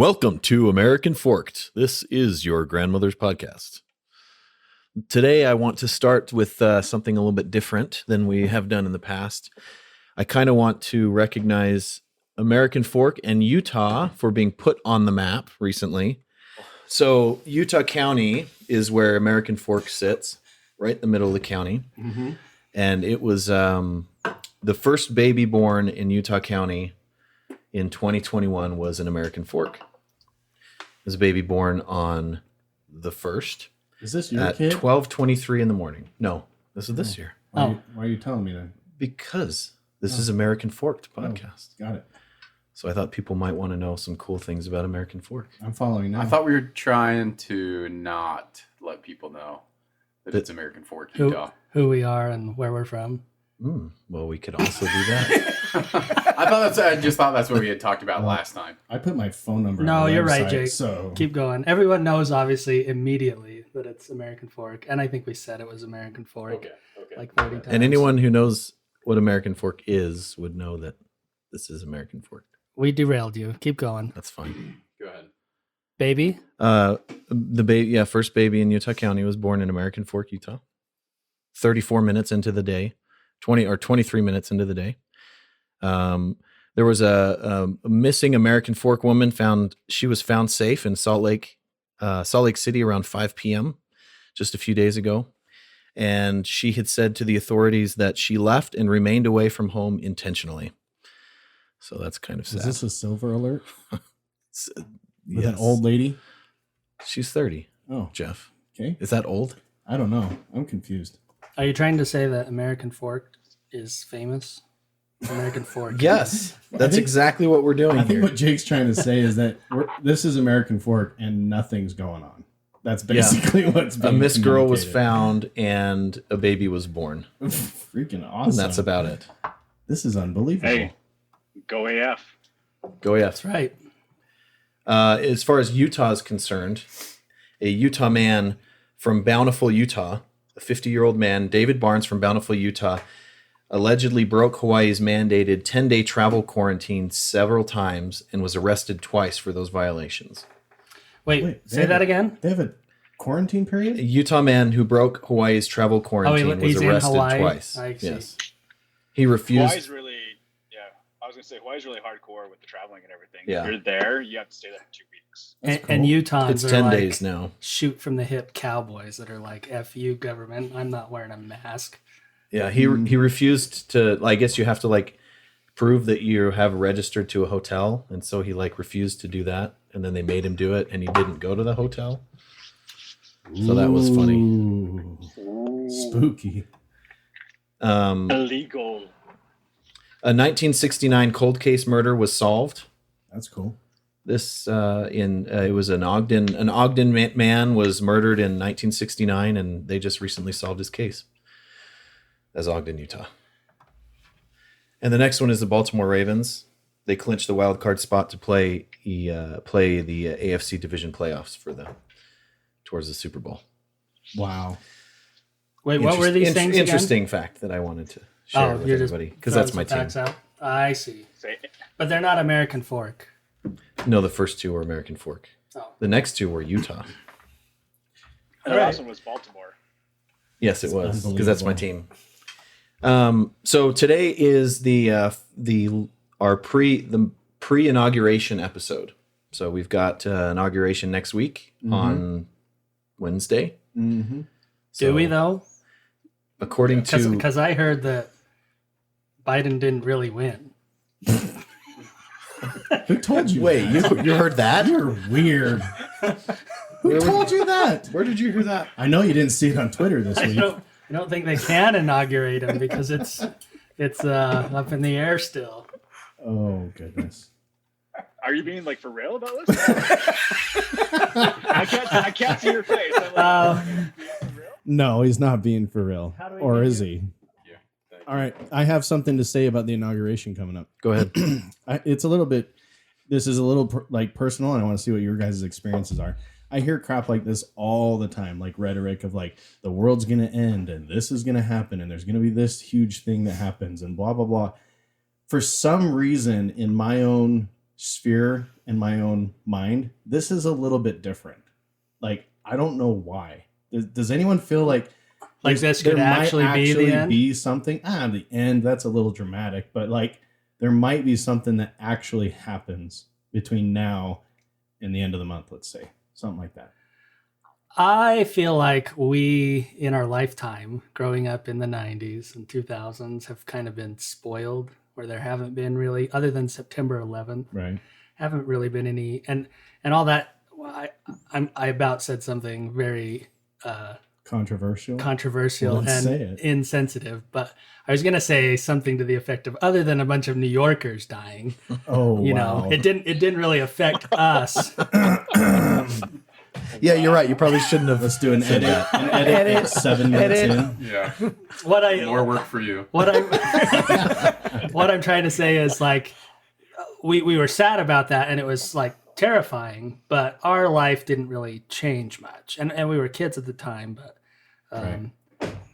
Welcome to American Forked. This is your grandmother's podcast. Today, I want to start with something a little bit different than we have done in the past. I kind of want to recognize American Fork and Utah for being put on the map recently. So Utah County is where American Fork sits, right in the middle of the county. Mm-hmm. And it was the first baby born in Utah County in 2021 was an American Fork. It was a baby born on the 1st. Is this your at kid? 12:23 in the morning. No, this is this year. Why are you telling me that? Because this is American Forked podcast. Got it. So I thought people might want to know some cool things about American Fork. I'm following now. I thought we were trying to not let people know that it's American Fork, Utah. Who we are and where we're from. Well, we could also do that. I just thought that's what we had talked about last time. I put my phone number No, on the you're website, right, Jake. So Keep going. Everyone knows, obviously, immediately that it's American Fork. And I think we said it was American Fork. Okay. Like 30 times. And anyone who knows what American Fork is would know that this is American Fork. We derailed you. Keep going. That's fine. Go ahead. Baby? First baby in Utah County was born in American Fork, Utah. 34 minutes into the day, 23 minutes into the day. There was a missing American Fork woman found. She was found safe in Salt Lake City around 5 p.m. just a few days ago. And she had said to the authorities that she left and remained away from home intentionally. So that's kind of sad. Is this a silver alert? With Yes. an old lady? She's 30. Oh, Jeff. okay. Is that old? I don't know. I'm confused. Are you trying to say that American Fork is famous? American Fork. Yes. That's think- exactly what we're doing I think here. what Jake's trying to say is that this is American Fork and nothing's going on. That's basically what's being A missed girl was communicated. found and a baby was born. Freaking awesome. And that's about it. This is unbelievable. Hey, go AF. Go yes. That's right. As far as Utah is concerned, a Utah man from Bountiful, Utah, a 50-year-old man, David Barnes from Bountiful, Utah, allegedly broke Hawaii's mandated 10-day travel quarantine several times and was arrested twice for those violations. Wait, say that again? They have a quarantine A period? Utah man who broke Hawaii's travel quarantine was he's in arrested Hawaii? twice. I see. Yes. He refused. Hawaii's really, I was going to say, Hawaii's really hardcore with the traveling and everything. Yeah. If you're there, you have to stay there for 2 weeks. And, cool. and Utahns It's are 10 like days now. shoot from the hip cowboys that are like, F you, government. I'm not wearing a mask. Yeah, he refused to. I guess you have to prove that you have registered to a hotel, and so he refused to do that, and then they made him do it, and he didn't go to the hotel. So that was funny. Ooh. Spooky. Illegal. A 1969 cold case murder was solved. That's cool. This it was an Ogden man was murdered in 1969, and they just recently solved his case. As Ogden, Utah. And the next one is the Baltimore Ravens. They clinched the wild card spot to play the AFC division playoffs towards the Super Bowl. Wow. Wait, what were these things again? Interesting fact that I wanted to share with everybody because that's my team. Out. I see. Say, But they're not American Fork. No, the first two were American Fork. Oh. The next two were Utah. the last one was Baltimore. Yes, it was because that's my team. Unbelievable. So today is the pre-inauguration episode. So we've got inauguration next week on Wednesday. Mm-hmm. Do we though? According to Because I heard that Biden didn't really win. Who told you? wait, you heard that? You're weird. Who told you that? Where did you hear that? I know you didn't see it on Twitter this week. I don't think they can inaugurate him because it's up in the air still. Oh, goodness. Are you being for real about this? I can't see your face. I'm for real? No, he's not being for real. How do we Or get is he? All right. I have something to say about the inauguration coming up. Go ahead. It's a little bit, this is a little personal, and I want to see what your guys' experiences are. I hear crap like this all the time, rhetoric of the world's going to end and this is going to happen and there's going to be this huge thing that happens and blah, blah, blah. For some reason in my own sphere in my own mind, this is a little bit different. Like, I don't know why. Does anyone feel like this could actually be the end? Be something? The end, that's a little dramatic, but like there might be something that actually happens between now and the end of the month, let's say. Something like that. I feel like we, in our lifetime, growing up in the 90s and 2000s, have kind of been spoiled, where there haven't been really, other than September 11th, right? Haven't really been any, and all that. I about said something very controversial and insensitive, but I was gonna say something to the effect of, other than a bunch of New Yorkers dying. Oh, you know, it didn't really affect us. Yeah, you're right. You probably shouldn't have. Let's do an edit 7 minutes in. Yeah. More work for you. What I'm trying to say is, like, we were sad about that, and it was like terrifying, but our life didn't really change much, and we were kids at the time, but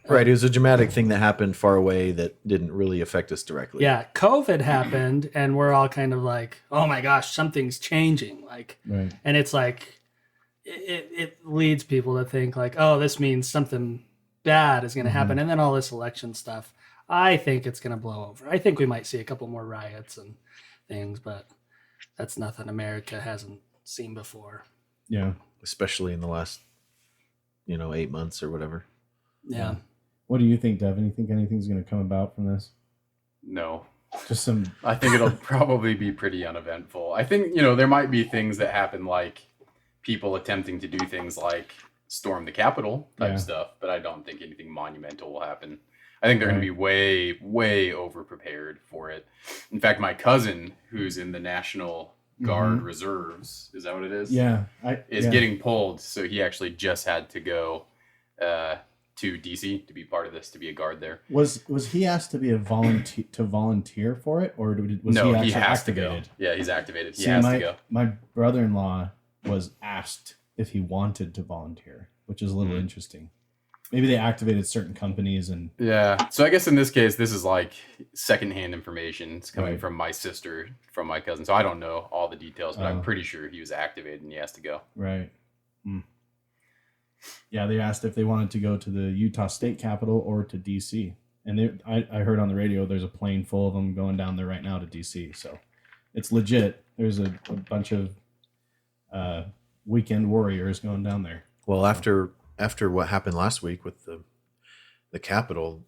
right, it was a dramatic thing that happened far away that didn't really affect us directly. Yeah, COVID happened, and we're all kind of like, oh my gosh, something's changing, like, right. And it's like it leads people to think like, oh, this means something bad is going to happen, and then all this election stuff, I think it's going to blow over. I think we might see a couple more riots and things, but that's nothing America hasn't seen before. Yeah, especially in the last 8 months or whatever. Yeah. What do you think, Devin? You think anything's going to come about from this? No. Just some. I think it'll probably be pretty uneventful. I think, there might be things that happen, like people attempting to do things like storm the Capitol type stuff, but I don't think anything monumental will happen. I think they're going to be way, way over prepared for it. In fact, my cousin, who's in the National Guard Reserves, is that what it is? Yeah. Is getting pulled. So he actually just had to go to DC to be part of this, to be a guard there. Was he asked to be a volunteer for it, or was he actually activated? To go. Yeah, he's activated. He has to go. My brother-in-law was asked if he wanted to volunteer, which is a little interesting. Maybe they activated certain companies and... Yeah. So I guess in this case, this is like secondhand information. It's coming from my sister, from my cousin. So I don't know all the details, but I'm pretty sure he was activated and he has to go. Right. Yeah, they asked if they wanted to go to the Utah State Capitol or to DC. And I heard on the radio there's a plane full of them going down there right now to DC. So it's legit. There's a bunch of weekend warriors going down there. Well, after what happened last week with the Capitol,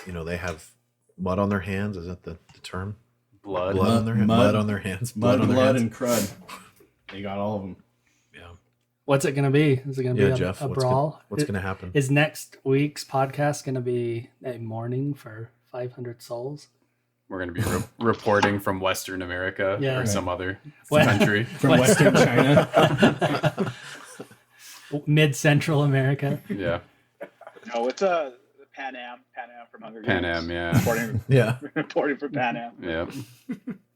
they have mud on their hands. Is that the term? Blood on their hands. Mud on their hands. Blood and crud. They got all of them. Yeah. What's it going to be? Is it going to be Jeff, a brawl? What's going to happen? Is next week's podcast going to be a mourning for 500 souls? We're going to be reporting from Western America or some other country. From Western China. Mid-Central America. Yeah. No, it's Pan Am from Hunger Games. Pan Am, yeah. Reporting for Pan Am. Yeah.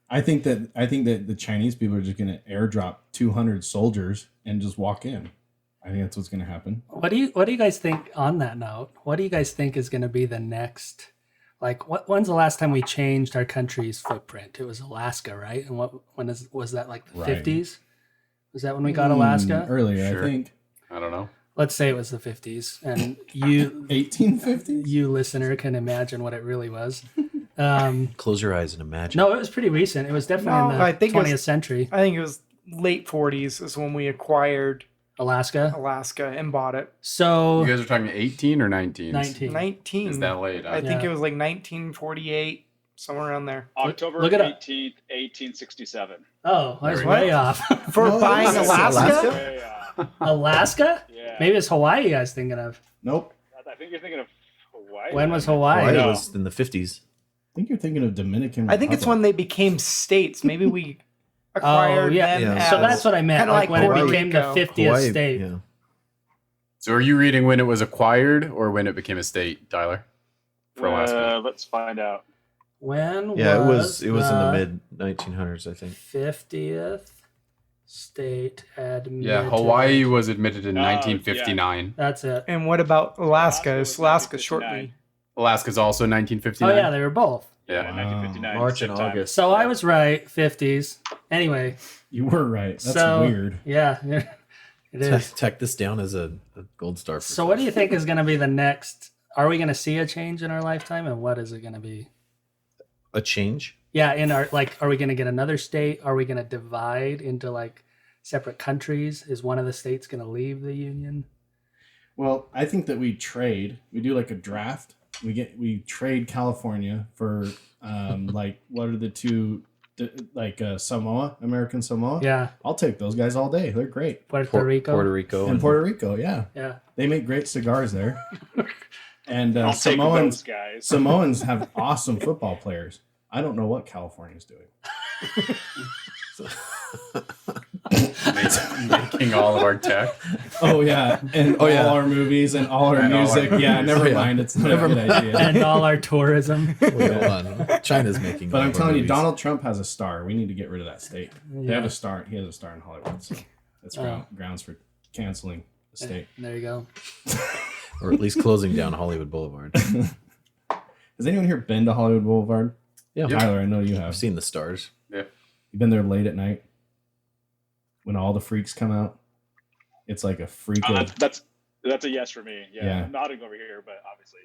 I think that the Chinese people are just going to airdrop 200 soldiers and just walk in. I think that's what's going to happen. What do you guys think on that note? What do you guys think is going to be the next? Like, when's the last time we changed our country's footprint? It was Alaska, right? And was that, like the 50s? Was that when we got Alaska? Earlier, sure. I think. I don't know. Let's say it was the 50s, and you 1850s. You listener can imagine what it really was. Close your eyes and imagine. No, it was pretty recent. It was definitely in the 20th century. I think it was late 40s is when we acquired Alaska and bought it. So you guys are talking 18 or 19? 19. Is that late? I think it was like 1948, somewhere around there. October 18th, 1867. Oh, I was way off. For buying Alaska? Alaska? Yeah. Maybe it's Hawaii you guys thinking of. Nope. I think you're thinking of Hawaii. When was Hawaii? Hawaii was in the 50s. I think you're thinking of Dominican Republic. I think it's when they became states. Maybe we acquired them as, so that's what I meant. Like when Puerto it became Rico. The 50th Hawaii, state. Yeah. So are you reading when it was acquired or when it became a state, Tyler? For Alaska. Let's find out. When it was the in the mid 1900s, I think. 50th state admitted. Yeah, Hawaii was admitted in 1959. Yeah. That's it. And what about Alaska? Is Alaska was shortly? Alaska's also 1959. Oh yeah, they were both. Yeah. 1959. March and same time. August. So I was right, 50s. Anyway, You were right. That's so weird. yeah, it is. Tack this down as a gold star. So what do you think is going to be the next? Are we going to see a change in our lifetime, and what is it going to be? A change? Yeah, in our are we going to get another state? Are we going to divide into like separate countries? Is one of the states going to leave the union? Well, I think that we do like a draft. We trade California for like what are the two like Samoa, American Samoa? Yeah, I'll take those guys all day. They're great. Puerto Rico. Puerto Rico. And Puerto Rico, yeah. Yeah. They make great cigars there. And I'll take those Samoans guys. Samoans have awesome football players. I don't know what California's doing. Making all of our tech. Oh yeah, and all our movies and all our And all music. our Yeah, movies. never Yeah. mind. It's not a good idea. And all our tourism. Wait, hold on. China's making. But all I'm of our telling you, movies. Donald Trump has a star. We need to get rid of that state. They have Yeah. a star. He has a star in Hollywood, so that's grounds for canceling the state. There you go. or at least closing down Hollywood Boulevard. Has anyone here been to Hollywood Boulevard? Yeah. Tyler, I know you have. I've seen the stars. Yeah. You've been there late at night when all the freaks come out. It's like a freak. of, That's a yes for me. Yeah, Yeah. I'm nodding over here, but obviously,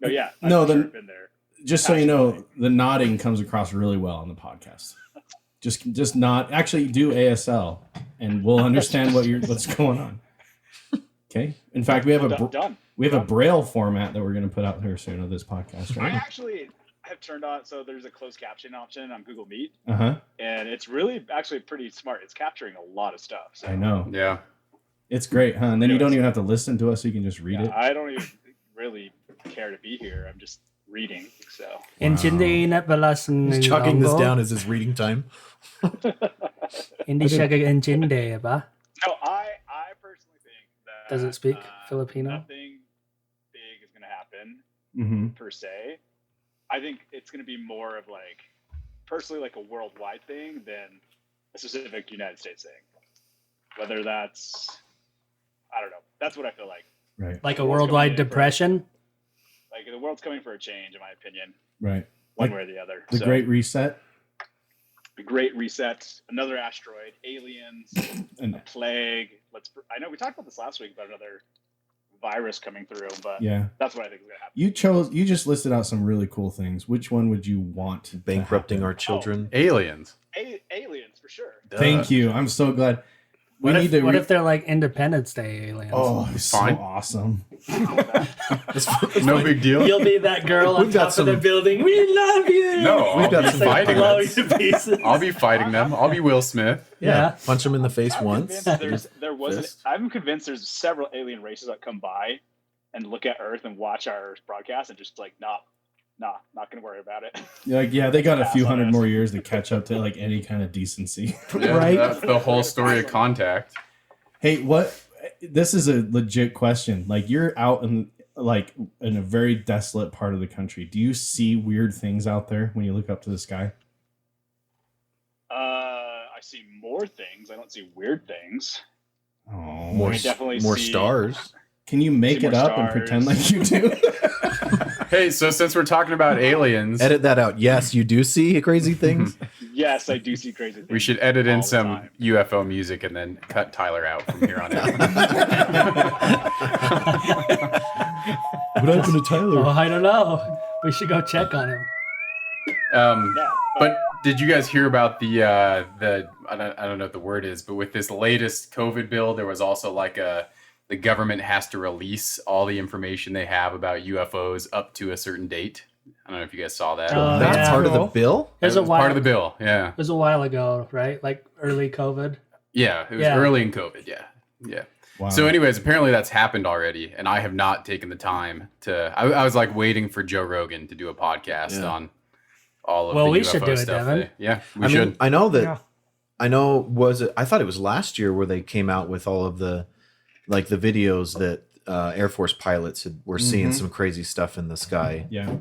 no. Yeah, No, I've for then- sure been there. just so you know, the nodding comes across really well on the podcast. Just not actually do ASL, and we'll understand what's going on. Okay. In fact, we have Done. we have a Braille format that we're going to put out here soon of this podcast, I right? actually have turned on. So there's a closed caption option on Google Meet, Uh huh. and it's really actually pretty smart. It's capturing a lot of stuff. So I know. Yeah. It's great, huh? And then you don't even have to listen to us; you can just read it. I don't even really care to be here. I'm just reading. So Hindi na balasan He's chalking this down as his reading time. Hindi siya intindi, ba? no, I personally think that Does it speak Filipino? Nothing big is going to happen Mm-hmm. per se. I think it's going to be more of like personally like a worldwide thing than a specific United States thing. Whether that's I don't know. That's what I feel like. Right. Like a The world's worldwide coming in for- depression? Like the world's coming for a change, in my opinion, Right. one Like way or the other. The So, Great Reset. the Great Reset, another asteroid, aliens, And a plague. I know we talked about this last week about another virus coming through, but yeah, that's what I think is going to happen. you just listed out some really cool things. Which one would you want to Bankrupting our happen? children. Aliens. Aliens for sure. Thank you. I'm so glad. We What need to. if they're like Independence Day aliens? Oh, it's so Fine. awesome. No big deal. You'll be that girl on We've got top of the some- building. We love you. No, We've I'll got be some fighting blow them. you to pieces. I'll be fighting them. I'll be Will Smith. Yeah. Punch them in the face once. Fist. Fist. I'm convinced there's several alien races that come by and look at Earth and watch our broadcast and just like, not gonna worry about it. Like, yeah, they got a few Pass on hundred us. more years to catch up to like any kind of decency. Yeah, Right. That's the whole story of Contact. Hey, what? This is a legit question. Like, you're out in a very desolate part of the country. Do you see weird things out there when you look up to the sky? I see more things. I don't see weird things. Oh, More, I definitely more see- stars. can you make See it more up and stars. pretend like you do? Hey, so since we're talking about aliens, Edit that out. Yes, you do see crazy things. Yes, I do see crazy things. we should edit in all the some time. UFO music and then cut Tyler out from here on out. What happened to Tyler? Oh, I don't know. We should go check on him. Um, No, but did you guys hear about the I don't know what the word is, but with this latest COVID bill, there was also like the government has to release all the information they have about UFOs up to a certain date. I don't know if you guys saw that. Oh, That's yeah. part of the bill? There's It a was while. part of the bill. Yeah. It was a while ago, right? Like early COVID. Yeah. It was Yeah. early in COVID. Yeah. Yeah. Wow. So, anyways, apparently that's happened already, and I have not taken the time to. I was like waiting for Joe Rogan to do a podcast Yeah. on all of Well, the we UFO should do it, stuff. Devin. Yeah, we I should. mean, I know that. Yeah. I know. I thought it was last year where they came out with all of the videos that Air Force pilots were seeing some crazy stuff in the sky. yeah.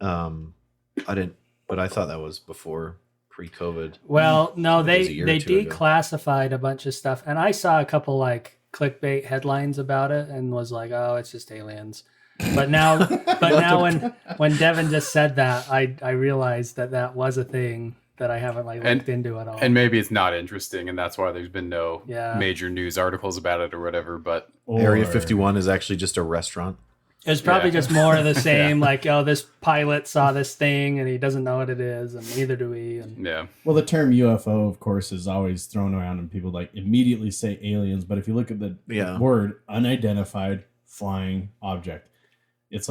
I didn't, but I thought that was before pre-COVID. Well, no, It was a they year or they two ago. declassified a bunch of stuff, and I saw a couple like clickbait headlines about it, and was like, "Oh, it's just aliens." But now, when Devin just said that, I realized that was a thing that I haven't looked into at all. And maybe it's not interesting, and that's why there's been no Yeah. major news articles about it or whatever. But Area 51 is actually just a restaurant. It's probably Yeah. just more of the same, this pilot saw this thing and he doesn't know what it is, and neither do we. And yeah, Well, the term UFO, of course, is always thrown around and people immediately say aliens. But if you look at the word unidentified flying object, it's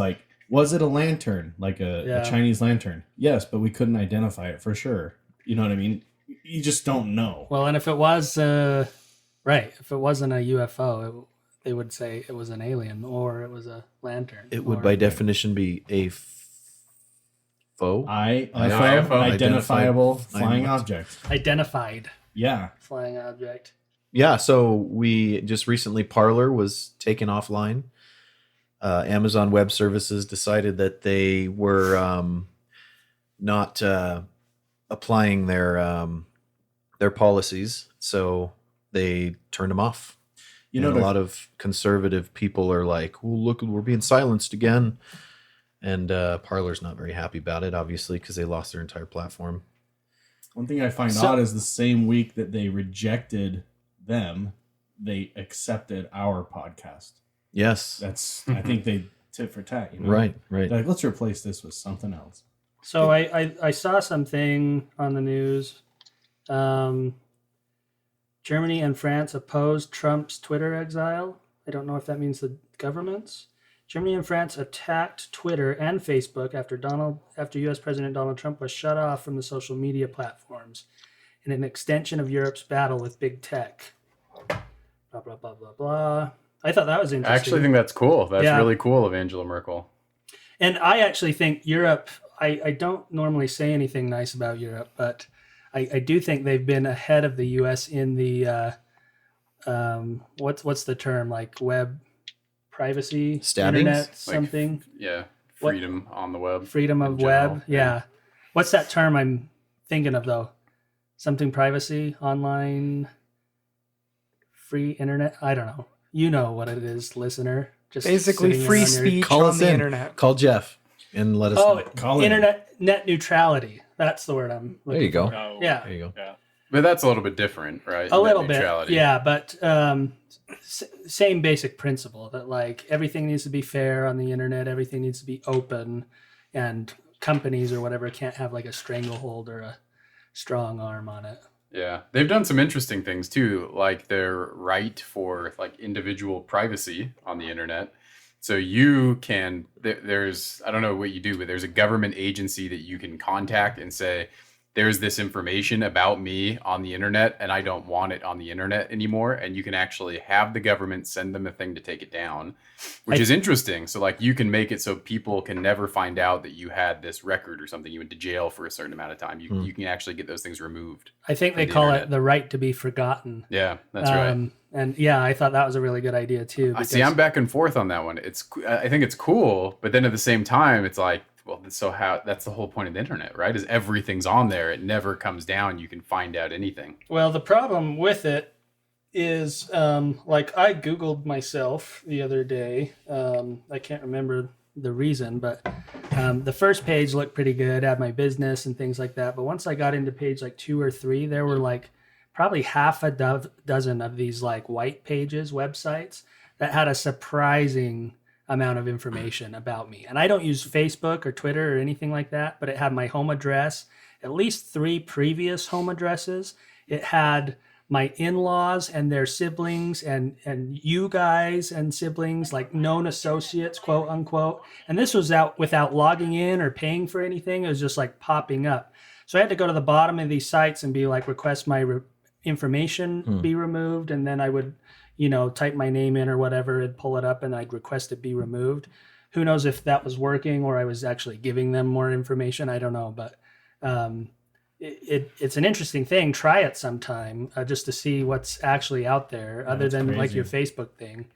was it a lantern, a Chinese lantern? Yes, but we couldn't identify it for sure. You know what I mean? You just don't know. Well, and if it was, if it wasn't a UFO, they would say it was an alien or it was a lantern. It would, by definition, be a foe. Identifiable flying object. Identified Yeah. flying object. Yeah, so we just recently, Parler was taken offline. Amazon Web Services decided that they were not applying their policies, so they turned them off. You know, a lot of conservative people are like, "Oh, look, we're being silenced again," and Parler's not very happy about it, obviously, because they lost their entire platform. One thing I find odd is the same week that they rejected them, they accepted our podcast. Yes, I think they tit for tat. You know? Right. Let's replace this with something else. So I saw something on the news. Germany and France opposed Trump's Twitter exile. I don't know if that means the governments. Germany and France attacked Twitter and Facebook after U.S. President Donald Trump was shut off from the social media platforms in an extension of Europe's battle with big tech. Blah, blah, blah, blah, blah. I thought that was interesting. I actually think that's cool. That's really cool of Angela Merkel. And I actually think Europe, I don't normally say anything nice about Europe, but I do think they've been ahead of the U.S. in the what's the term, web privacy, internet something. Freedom on the web. Freedom of web. Yeah. What's that term I'm thinking of though? Something privacy, online, free internet. I don't know. You know what it is, listener. Just basically free speech on the internet. Call Jeff and let us know. Call internet net neutrality. That's the word I'm looking There you go. Oh, Yeah. There you go. yeah. But that's a little bit different, right? A little Net neutrality. bit, yeah, but same basic principle that everything needs to be fair on the internet, everything needs to be open, and companies or whatever can't have a stranglehold or a strong arm on it. Yeah, they've done some interesting things too, like their right for individual privacy on the internet. So you can, there's, I don't know what you do, but there's a government agency that you can contact and say, there's this information about me on the internet and I don't want it on the internet anymore. And you can actually have the government send them a thing to take it down, which is interesting. So you can make it so people can never find out that you had this record or something. You went to jail for a certain amount of time. You can actually get those things removed. I think they call it the right to be forgotten. Yeah, that's right. And yeah, I thought that was a really good idea too. See, I'm back and forth on that one. I think it's cool, but then at the same time, it's well, so that's the whole point of the internet, right? Is everything's on there. It never comes down. You can find out anything. Well, the problem with it is, I Googled myself the other day. I can't remember the reason, but the first page looked pretty good, had my business and things like that. But once I got into page 2 or 3, there were probably half a dozen of these white pages websites that had a surprising amount of information about me. And I don't use Facebook or Twitter or anything like that, but it had my home address, at least 3 previous home addresses. It had my in-laws and their siblings and you guys and siblings, known associates, quote unquote. And this was out without logging in or paying for anything. It was just popping up. So I had to go to the bottom of these sites and be request my information be removed. And then I would type my name in or whatever and pull it up and I'd request it be removed. Who knows if that was working or I was actually giving them more information. I don't know, but it's an interesting thing. Try it sometime just to see what's actually out there other than crazy. your Facebook thing.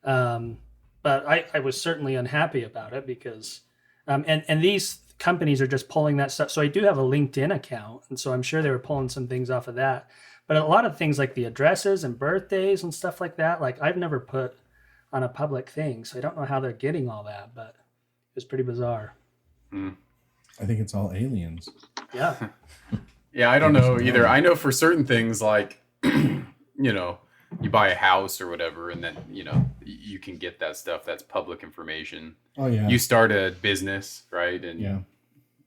But I was certainly unhappy about it because, and these companies are just pulling that stuff. So I do have a LinkedIn account. And so I'm sure they were pulling some things off of that. But a lot of things like the addresses and birthdays and stuff like that, I've never put on a public thing. So I don't know how they're getting all that, but it was pretty bizarre. I think it's all aliens. Yeah. Yeah, I don't know either. I know for certain things like, you buy a house or whatever, and then, you can get that stuff. That's public information. Oh, yeah. You start a business, right? And Yeah.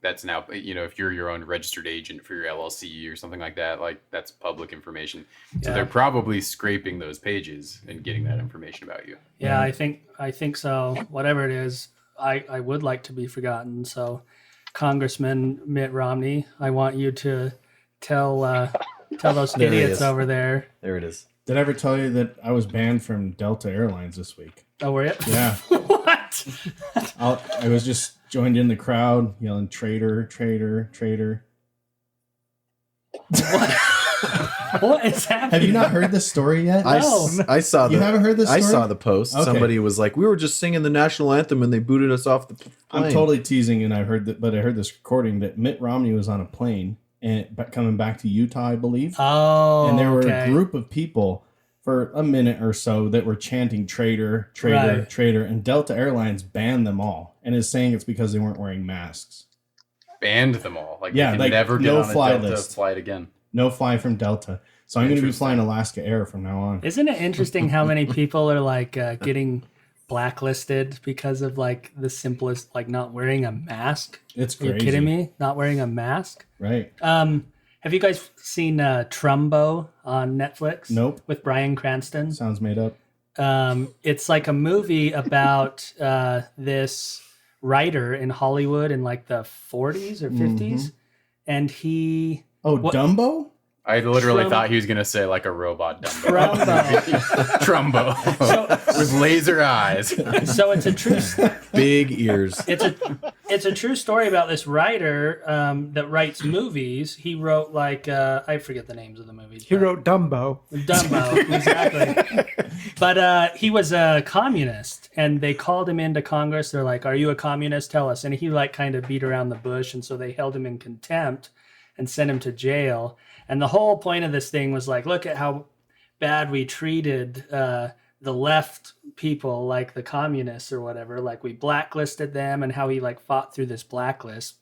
that's now, if you're your own registered agent for your LLC or something like that, like that's public information. So Yeah. they're probably scraping those pages and getting that information about you. Yeah, I think so. Whatever it is, I would like to be forgotten. So, Congressman Mitt Romney, I want you to tell those There he idiots is. over there. There it is. Did I ever tell you that I was banned from Delta Airlines this week? Oh, were you? Yeah. What? I was just joined in the crowd yelling, traitor, traitor, traitor. What is happening? Have you not heard this story yet? I saw You haven't heard this I story? saw the post. Okay. Somebody was like, "We were just singing the national anthem and they booted us off the plane." I'm totally teasing, and I heard this recording that Mitt Romney was on a plane and coming back to Utah, I believe. Oh, And there were okay. a group of people for a minute or so that were chanting traitor, traitor, Right. traitor, and Delta Airlines banned them all and is saying it's because they weren't wearing masks. Banned them all. Like, Yeah, they can like, never get no on a fly Delta list. flight again. No fly from Delta. So I'm going to be Interesting. flying Alaska Air from now on. Isn't it interesting how many people are like getting blacklisted because of like the simplest, like not wearing a mask? It's Are you crazy. kidding me? Not wearing a mask? Right. Have you guys seen Trumbo on Netflix? Nope. With Bryan Cranston. Sounds made up. It's like a movie about this writer in Hollywood in like the 40s or 50s, and he Oh, What- Dumbo? I literally Trumbo. thought he was going to say like a robot Dumbo. Trumbo. Trumbo. With laser eyes. So it's a true Big ears. it's a true story about this writer that writes movies. He wrote like I forget the names of the movies. He but- wrote Dumbo. Dumbo, exactly. But he was a communist, and they called him into Congress. They're like, "Are you a communist? Tell us." And he like kind of beat around the bush, and so they held him in contempt and sent him to jail. And the whole point of this thing was like, look at how bad we treated the left people, like the communists or whatever. Like we blacklisted them, and how he like fought through this blacklist.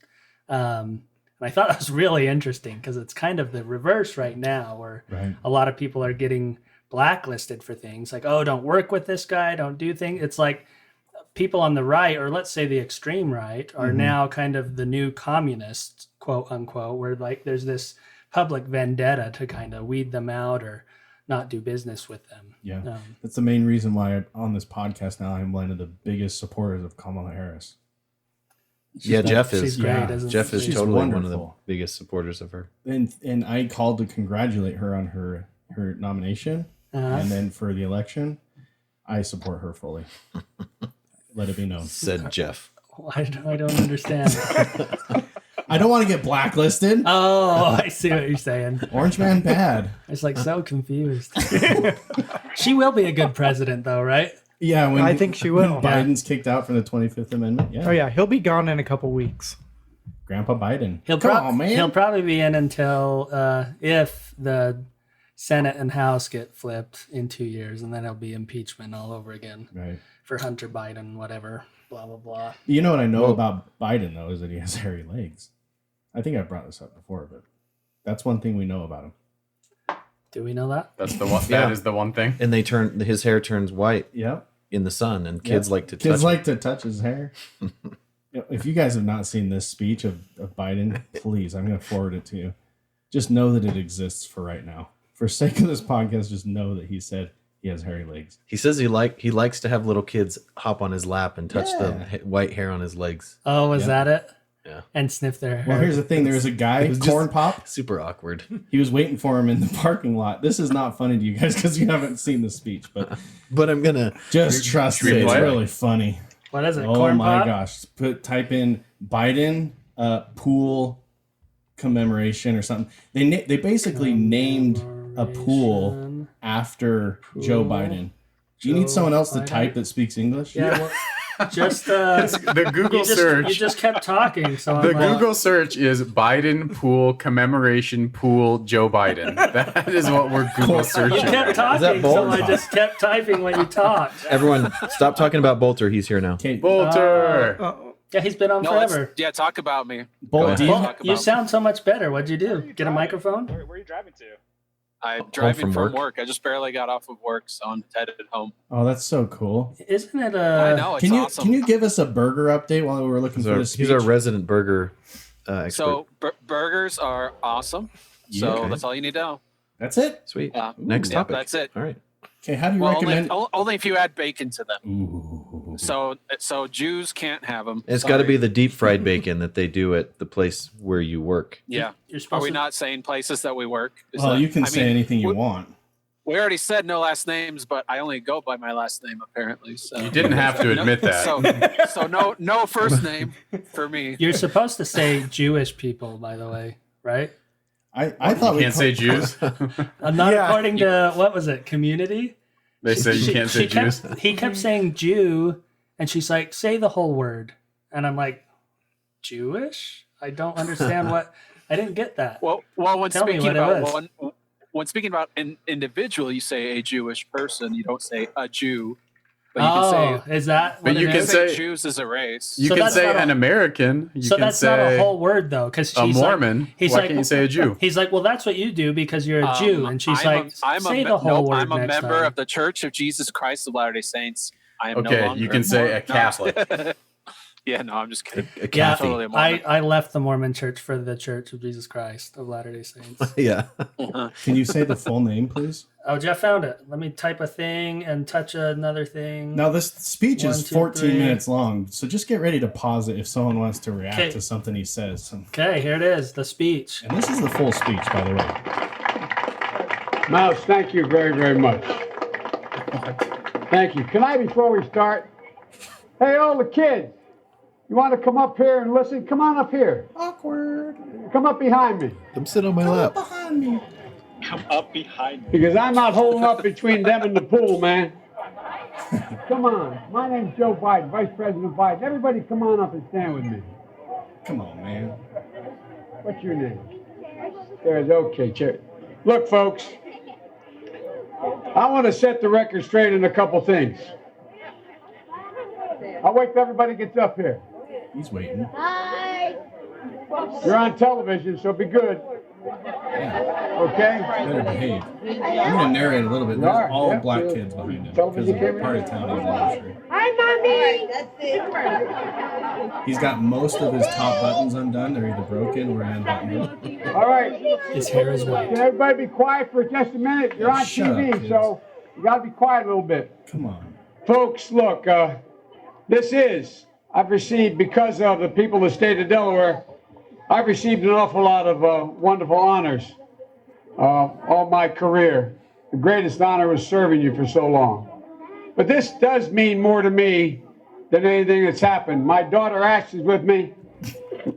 And I thought that was really interesting because it's kind of the reverse right now, where Right. a lot of people are getting blacklisted for things like, oh, don't work with this guy, don't do things. It's like people on the right, or let's say the extreme right, are now kind of the new communists, quote unquote, where like there's this public vendetta to kind of weed them out or not do business with them. Yeah. That's the main reason why on this podcast now I'm one of the biggest supporters of Kamala Harris. Yeah, Jeff She's is. great, yeah, isn't Jeff she? is She's totally one of the wonderful. biggest supporters of her. And I called to congratulate her on her nomination. And then for the election, I support her fully. Let it be known. Said Jeff. I don't understand. I don't want to get blacklisted. Oh, I see what you're saying. Orange man bad. I was like so confused. She will be a good president, though, right? Yeah, when I think she will. when Biden's kicked out from the 25th Amendment. Yeah. Oh yeah, he'll be gone in a couple weeks. Grandpa Biden. He'll Come on, man. He'll probably be in until if the Senate and House get flipped in 2 years, and then it'll be impeachment all over again Right. for Hunter Biden, whatever, blah blah blah. You know what I know about Biden though is that he has hairy legs. I think I brought this up before, but that's one thing we know about him. Do we know that? That's the one. Yeah. That is the one thing. And his hair turns white Yep. in the sun, and kids like to touch Kids it. like to touch his hair. If you guys have not seen this speech of Biden, please, I'm going to forward it to you. Just know that it exists for right now. For sake of this podcast, just know that he said he has hairy legs. He says he likes to have little kids hop on his lap and touch the white hair on his legs. Oh, was that it? Yeah. And sniff their hair. Well, here's the thing. There was a guy, was just- Corn Pop. Super awkward. He was waiting for him in the parking lot. This is not funny to you guys because you haven't seen the speech, but But I'm gonna. just trust me. It's Screenplay. really funny. What is it? Oh Corn my pop? gosh. Type in Biden pool commemoration or something. They basically named a pool after Joe Biden. Do you need someone else to Biden. type that speaks English? Yeah. Just The Google search. You just kept talking. So The I'm like, Google search is Biden pool commemoration pool Joe Biden. That is what we're Google you searching. kept that talking, so bold? I just kept typing when you talked. Everyone, stop talking about Bolter. He's here now. Okay, Bolter. Yeah, he's been on forever. Yeah, talk about me. Bolt, do you, Well, you sound so much better. What'd you do? Get a microphone? Where are you driving to? I'm driving from from work. I just barely got off of work, so I'm headed home. oh, that's so cool. Isn't it? I know, it's Can you awesome. can you give us a burger update while we were looking for this speech? He's our resident burger expert. So burgers are awesome. So okay. that's all you need to know. That's it. Sweet. Yeah. Next Yeah, topic. that's it. All right. Okay, how do you Well, recommend? only if you add bacon to them. Ooh. So Jews can't have them. It's got to be the deep fried bacon that they do at the place where you work. Yeah. You're Are supposed we to. not saying places that we work? Is Well, that- you can I say mean, anything you want. We already said no last names, but I only go by my last name apparently. So You didn't have to admit that. So no first name for me. You're supposed to say Jewish people, by the way, right? I thought we Can't say Jews. Not according to what was it? Community. They say you can't say Jews. He kept saying Jew, and she's like, "Say the whole word," and I'm like, "Jewish? I don't understand what. I didn't get that." Well, when Tell me speaking what it about was. when speaking about an individual, you say a Jewish person. You don't say a Jew. But you can say is that? But what you it can is? say- Jews as a race. You So can that's say not a- an American. You So can that's say not a whole word though, because a she's Mormon. Like, he's Why like, can't you say a Jew? He's like, well, that's what you do because you're a Jew, and she's like, say the whole word. I'm a next member time. of the Church of Jesus Christ of Latter-day Saints. I am no Okay, longer you can say a Mormon. Catholic. Yeah, no, I'm just kidding. A Yeah, Kathy. Totally a Mormon. I left the Mormon Church for the Church of Jesus Christ of Latter-day Saints. Yeah. Can you say the full name, please? Oh, Jeff found it. Let me type a thing and touch another thing. Now, this speech is 1, 2, 14 3. minutes long, so just get ready to pause it if someone wants to react Okay. to something he says. Okay, here it is, the speech. And this is the full speech, by the way. Mouse, thank you very, very much. Thank you. Can I, before we start, hey, all the kids, you want to come up here and listen? Come on up here. Awkward. Come up behind me. Come sit on my lap. Behind me. Come up behind me. Because I'm not holding up between them and the pool, man. Come on. My name's Joe Biden, Vice President Biden. Everybody come on up and stand with me. Come on, man. What's your name? There's okay, Chair. Look, folks, I want to set the record straight in a couple things. I'll wait till everybody gets up here. He's waiting. You're on television, so be good. Okay? Better behave. I'm going to narrate a little bit. There's Alright, all yeah, black yeah. kids behind him. Television Because camera? part of town he's in. Hi, Mommy. He's got most of his top buttons undone. They're either broken or unbuttoned. All right. His hair is white. Can everybody be quiet for just a minute? You're on Shut up, TV, kids. so you got to be quiet a little bit. Come on. Folks, look, I've received, because of the people of the state of Delaware, I've received an awful lot of wonderful honors all my career. The greatest honor was serving you for so long. But this does mean more to me than anything that's happened. My daughter Ashley's with me.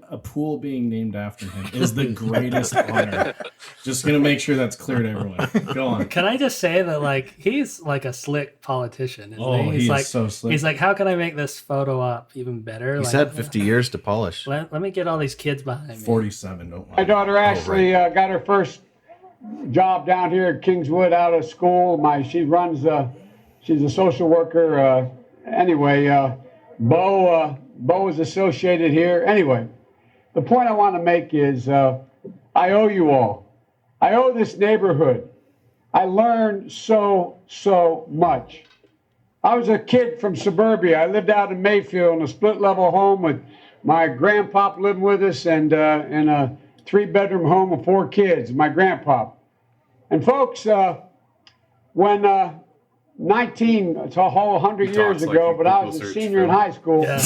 A pool being named after him is the greatest honor. Just going to make sure that's clear to everyone. Go on. Can I just say that, like, he's like a slick politician, isn't Oh, he? he He's is like, so slick. He's like, how can I make this photo op even better? He's Like, had 50 years to polish. Let me get all these kids behind me. 47, don't My lie. daughter Ashley got her first job down here at Kingswood out of school. She's a social worker. Bo is associated here. Anyway, the point I want to make is I owe you all. I owe this neighborhood. I learned so much. I was a kid from suburbia. I lived out in Mayfield in a split-level home with my grandpop living with us and in a 3-bedroom home with 4 kids, my grandpop. And folks, when it's a whole 100 He years talks like ago, you but I Google was a search, senior in Phil. high school, Yeah.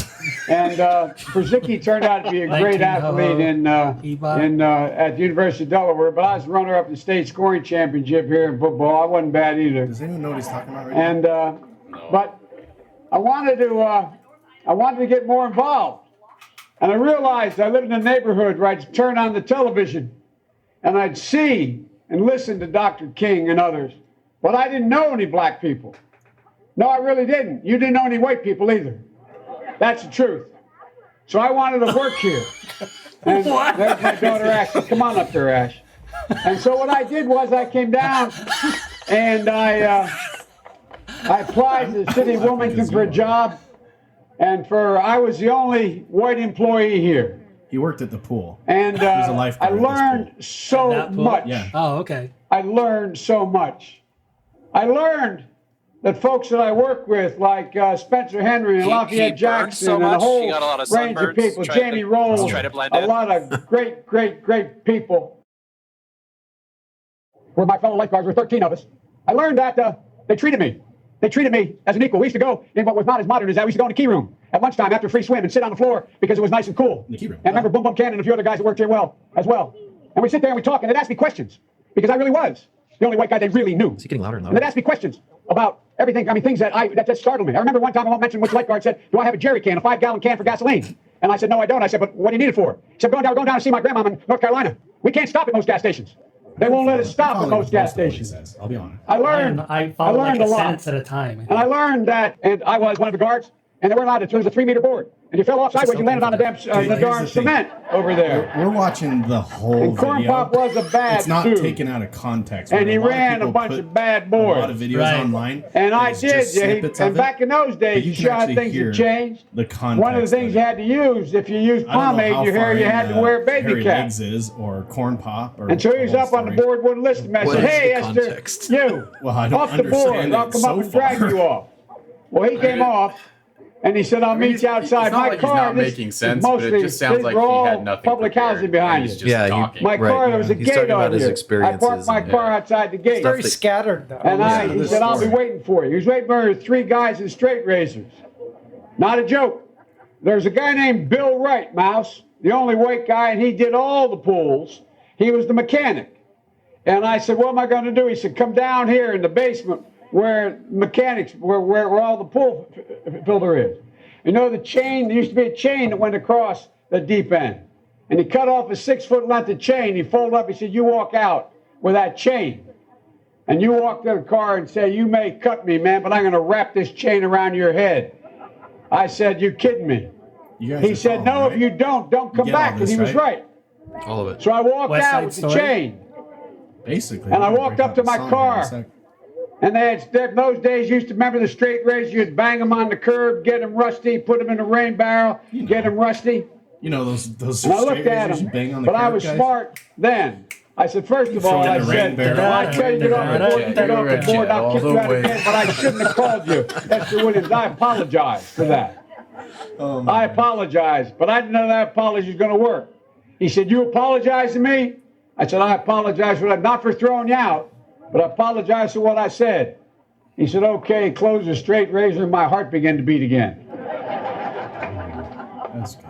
and Brzezicki turned out to be a great 19 athlete Ebot. at the University of Delaware, but I was runner-up in the state scoring championship here in football. I wasn't bad either. Does anyone know what he's talking about right now? And but I wanted to get more involved, and I realized I lived in a neighborhood where I'd turn on the television, and I'd see and listen to Dr. King and others, but I didn't know any black people. No, I really didn't. You didn't know any white people either. That's the truth. So I wanted to work here. And there's my daughter, Ash. Come on up there, Ash. And so what I did was I came down and I applied to the city of Wilmington for a job. And I was the only white employee here. He worked at the pool. And a lifeguard I at this learned so much. Yeah. Oh, okay. I learned so much. I learned that folks that I work with, like Spencer Henry and Lafayette Jackson so and a much. whole He got a lot of range of sunburns. people, Jamie Rolls, Try to blend a in. lot of great people. Where my fellow lifeguards were 13 of us. I learned that they treated me. They treated me as an equal. We used to go in what was not as modern as that. We used to go in the key room at lunchtime after free swim and sit on the floor because it was nice and cool. The key room. And I remember Boom Boom Cannon and a few other guys that worked here as well. And we sit there and we talk and they'd ask me questions because I really was the only white guy they really knew. Is he getting louder and And they'd ask me questions about everything. I mean, things that startled me. I remember one time, I won't mention which lifeguard said, "Do I have a jerry can, a 5-gallon can for gasoline?" And I said, "No, I don't." I said, "But what do you need it for?" He said, "We're going down to see my grandma in North Carolina. We can't stop at most gas stations. They won't let us stop at most gas stations." I'll be honest. I learned I followed like a a lot. sentence at a time. And I learned that, and I was one of the guards, and they weren't allowed to. There was a 3-meter board. And you fell off sideways, you landed on the damn the darn cement over there. We're watching the whole And Corn video. Pop was a bad It's not dude. taken out of context. And but he lot of ran a people bunch put of bad a boys. lot of videos online. And I it's did, just yeah. snippets And of it, back in those but days, you can sure how actually things hear have changed. The context. One of the things you had to use, if you used I don't know pomade how in your hair, far you in, had to wear a baby Harry cap. Legs is or Corn Pop. Or And so he was the whole up on the story. board, wouldn't listen to me. I What said, is "Hey, the Esther, context? you, Well, I don't off the board. understand I'll it come so up and drag far. you off." Well, he came off. And he said, "I'll meet you outside It's not my like car." he's not this making is sense, but mostly, it just sounds these like were he all had nothing public prepared, housing behind and he's you. just Yeah, he- talking. My Right, car, yeah. there was a He's gate talking on about his here. I experiences parked my and- car outside the gate. Very scattered, though. And listen to he this said, "I'll be story. waiting for you." He was waiting for 3 guys in straight razors. Not a joke. There's a guy named Bill Wright, Mouse, the only white guy, and he did all the pools. He was the mechanic. And I said, "What am I going to do?" He said, "Come down here in the basement where mechanics, where all the pool filter is. You know the chain, there used to be a chain that went across the deep end. And he cut off a 6-foot length of chain. He folded up, he said, "You walk out with that chain. And you walk to the car and say, 'You may cut me, man, but I'm going to wrap this chain around your head.'" I said, "You kidding me?" You guys He are said, following, "No, right? if you don't You come get all back." And this, he was right? right. All of it. So I walked West out Side with the Story? chain. Basically. And I we're gonna walked break up to out my the song here in a car. sec. And in those days, you used to remember the straight razor. You'd bang them on the curb, get them rusty, put them in a rain barrel, You know. get them rusty. You know those And I straight looked at razors you him, bang on the but I curb, was guys? smart then. I said, first of throw all, it in I the said, rain barrel. "Well, I tell you, get off the board, get off the board, I'll kick you out again, but I shouldn't have called you Esther Williams. I apologize for that. I apologize, but I didn't know that apology was going to work." He said, "You apologize to me?" I said, "I apologize for that, not for throwing you out, but I apologize for what I said." He said, "Okay," closed the straight razor, and my heart began to beat again. That's good.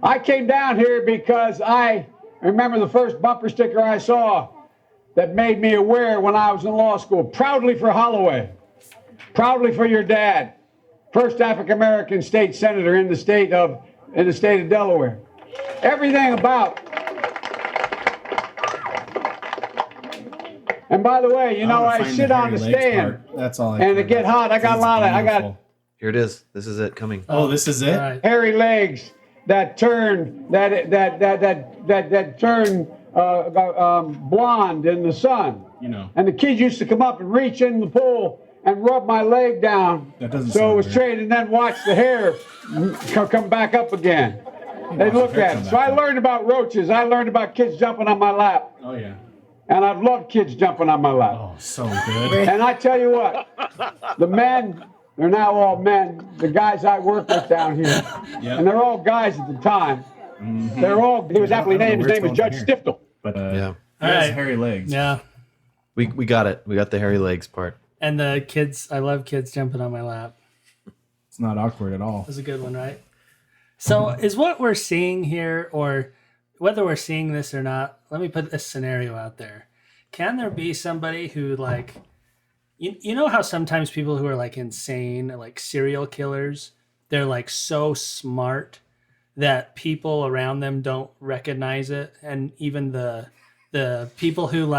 I came down here because I remember the first bumper sticker I saw that made me aware when I was in law school. "Proudly for Holloway. Proudly for your dad. First African-American state senator in the state of Delaware." Everything about. And by the way, you know, wanna I find sit the on the hairy legs stand, part. That's all. I and care it get about. hot. I got a It's lot of. I got beautiful. Here it is. This is it coming. Oh, this is it. Right. hairy legs that turn blonde in the sun. You know. And the kids used to come up and reach in the pool and rub my leg down. That doesn't so sound it was weird. straight, and then watch the hair come back up again. They look hair at come it. So back I up. learned about roaches. I learned about kids jumping on my lap. Oh yeah. And I've loved kids jumping on my lap. Oh, so good. And I tell you what, the men, they're now all men, the guys I work with down here, Yep. and they're all guys at the time. They're all, he was aptly named, his name was Judge Stiftel. But Yeah. he has right. hairy legs. Yeah. We got it. We got the hairy legs part. And the kids, I love kids jumping on my lap. It's not awkward at all. That was a good one, right? So is what we're seeing here, or whether we're seeing this or not, let me put this scenario out there. Can there be somebody who, like, you know how sometimes people who are like insane, like serial killers, they're like so smart that people around them don't recognize it, and even the people who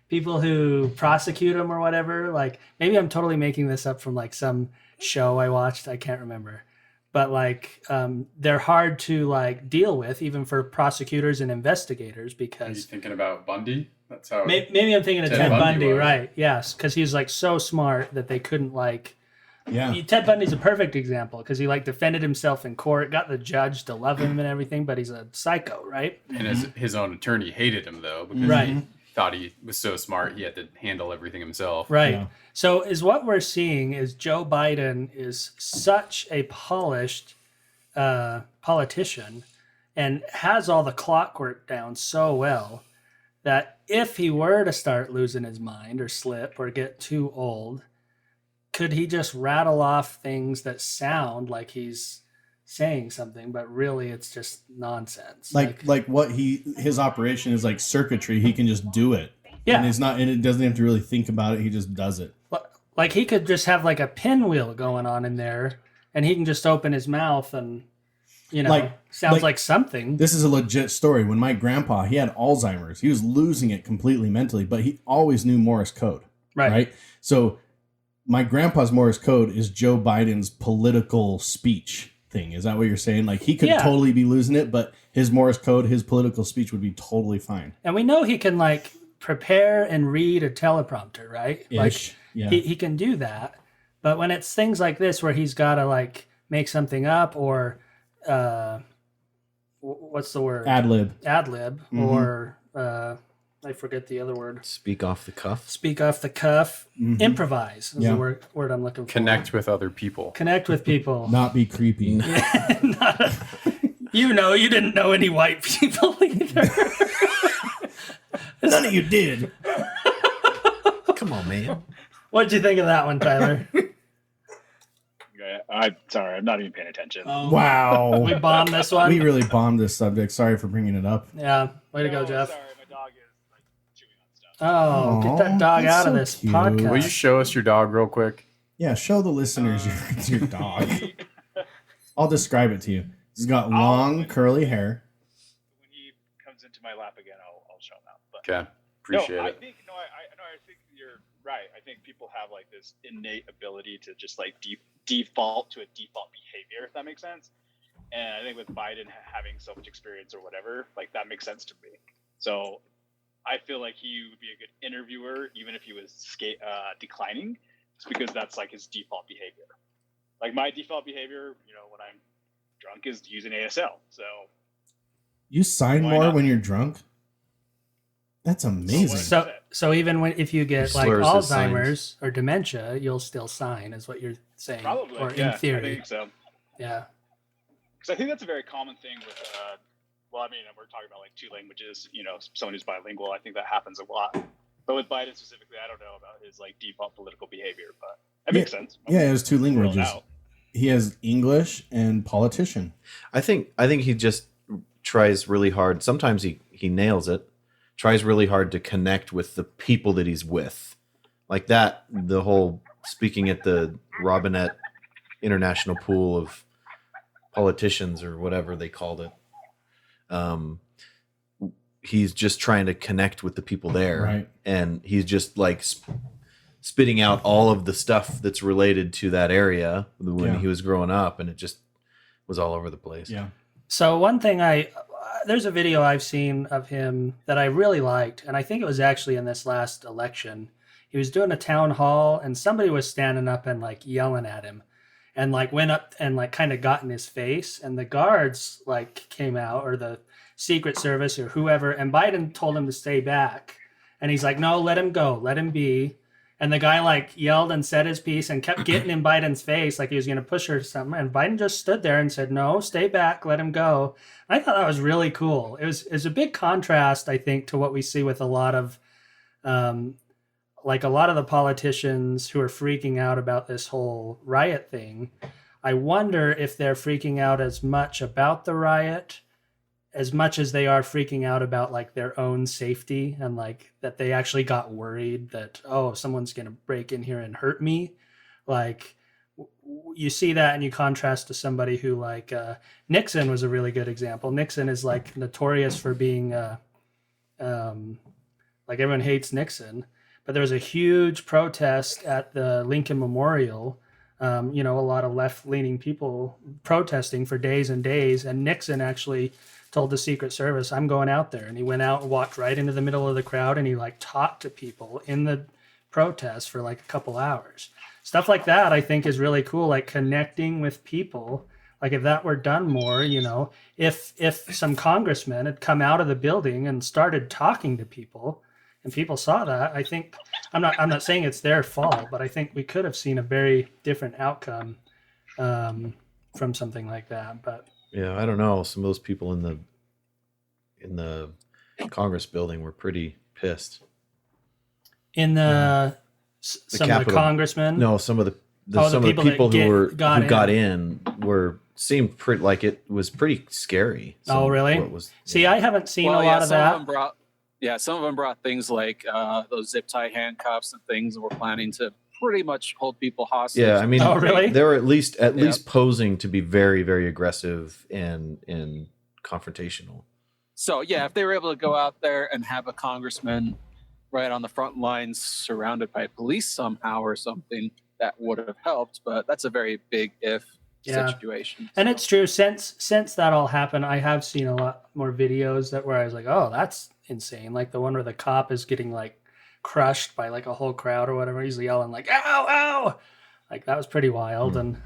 people who prosecute them or whatever, like, maybe I'm totally making this up from like some show I watched, I can't remember, but like they're hard to like deal with, even for prosecutors and investigators, Are you because thinking about Bundy? That's how. maybe I'm thinking of Ted Ted Bundy Bundy, was. right? Yes, because he's like so smart that they couldn't like. Yeah. Ted Bundy's a perfect example because he like defended himself in court, got the judge to love him and everything, but he's a psycho, right? And his own attorney hated him though because Right. he thought he was so smart he had to handle everything himself. Right. Yeah. So is what we're seeing is Joe Biden is such a polished politician and has all the clockwork down so well that if he were to start losing his mind or slip or get too old, could he just rattle off things that sound like he's saying something, but really it's just nonsense? Like what his operation is like circuitry. He can just do it. Yeah. And it doesn't have to really think about it. He just does it. Like he could just have like a pinwheel going on in there and he can just open his mouth and, sounds like something. This is a legit story. When my grandpa, he had Alzheimer's. He was losing it completely mentally, but he always knew Morse code. Right? So my grandpa's Morse code is Joe Biden's political speech thing. Is that what you're saying? Like he could totally be losing it, but his Morse code, his political speech would be totally fine. And we know he can like prepare and read a teleprompter, right? Ish. Like he can do that. But when it's things like this where he's got to like make something up or what's the word? Ad lib. Or I forget the other word. Speak off the cuff. Improvise is the word I'm looking for. Connect with other people. Connect with people. Not be creepy. You didn't know any white people either. None of you did. Come on, man. What'd you think of that one, Tyler? I'm sorry, I'm not even paying attention. Wow. We bombed this one. We really bombed this subject. Sorry for bringing it up. Yeah. Way to go, Jeff. Sorry, my dog is like chewing on stuff. Oh, get that dog that's out of so this cute. podcast. Will you show us your dog real quick? Yeah, show the listeners your dog. I'll describe it to you. He's got long, curly hair. When he comes into my lap again, I'll show him out. But Okay. Appreciate I it. think I think you're right. I think people have like this innate ability to just like default to a default behavior, if that makes sense. And I think with Biden having so much experience or whatever, like that makes sense to me. So I feel like he would be a good interviewer, even if he was declining, just because that's like his default behavior. Like my default behavior, when I'm drunk is using ASL. So You sign Why more not? when you're drunk? That's amazing. So even if you get He like slurs his Alzheimer's or dementia, you'll still sign, is what you're saying. probably, Or yeah, in theory. I think so. Yeah. Because I think that's a very common thing with, we're talking about like two languages, someone who's bilingual. I think that happens a lot. But with Biden specifically, I don't know about his like default political behavior, but that makes sense. Yeah, he has two languages. Out. He has English and politician. I think he just tries really hard. Sometimes he nails it. Tries really hard to connect with the people that he's with. Like that, the whole speaking at the Robinette International Pool of Politicians or whatever they called it. He's just trying to connect with the people there. Right. And he's just like spitting out all of the stuff that's related to that area when he was growing up, and it just was all over the place. Yeah. So one thing there's a video I've seen of him that I really liked, and I think it was actually in this last election. He was doing a town hall, and somebody was standing up and like yelling at him, and like went up and like kind of got in his face, and the guards like came out, or the Secret Service or whoever, and Biden told him to stay back, and he's like, no, let him go, let him be. And the guy like yelled and said his piece and kept getting in Biden's face like he was going to push her or something. And Biden just stood there and said, no, stay back, let him go. I thought that was really cool. It was a big contrast, I think, to what we see with a lot of the politicians who are freaking out about this whole riot thing. I wonder if they're freaking out as much about the riot as much as they are freaking out about like their own safety, and like that they actually got worried that, oh, someone's going to break in here and hurt me. Like you see that, and you contrast to somebody who like Nixon was a really good example. Nixon is like notorious for being like everyone hates Nixon, but there was a huge protest at the Lincoln Memorial a lot of left-leaning people protesting for days and days. And Nixon actually told the Secret Service, I'm going out there. And he went out and walked right into the middle of the crowd, and he like talked to people in the protest for like a couple hours. Stuff like that, I think, is really cool, like connecting with people. Like if that were done more, if some congressmen had come out of the building and started talking to people, and people saw that, I think, I'm not saying it's their fault, but I think we could have seen a very different outcome from something like that. But yeah, I don't know. Some of those people in the Congress building were pretty pissed. In the some of the congressmen, no, some of the people who got in seemed pretty like it was pretty scary. Oh, really? See, I haven't seen a lot of that. Some of them brought things like those zip tie handcuffs and things, and were planning to pretty much hold people hostage. Yeah, I mean, oh, really? They were at least posing to be very, very aggressive and confrontational. So yeah, if they were able to go out there and have a congressman right on the front lines surrounded by police somehow or something, that would have helped. But that's a very big if situation. And it's true. Since that all happened, I have seen a lot more videos where I was like, oh, that's insane. Like the one where the cop is getting like crushed by like a whole crowd or whatever. He's yelling like, ow, ow. Like that was pretty wild. And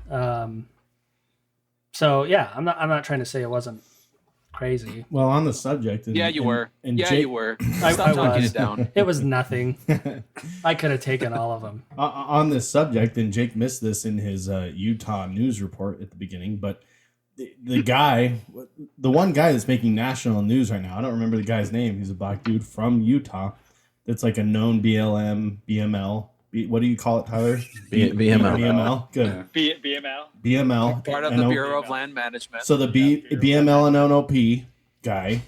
so yeah, I'm not trying to say it wasn't crazy. Well, on the subject, you were. You were. Stop I talking was. it down. It was nothing. I could have taken all of them. On this subject, and Jake missed this in his Utah news report at the beginning, but the guy, the one guy that's making national news right now, I don't remember the guy's name. He's a black dude from Utah. That's like a known BML. What do you call it, Tyler? BML. BML. Good. BML. Part of the Bureau of Land Management. So the BML and NOP guy,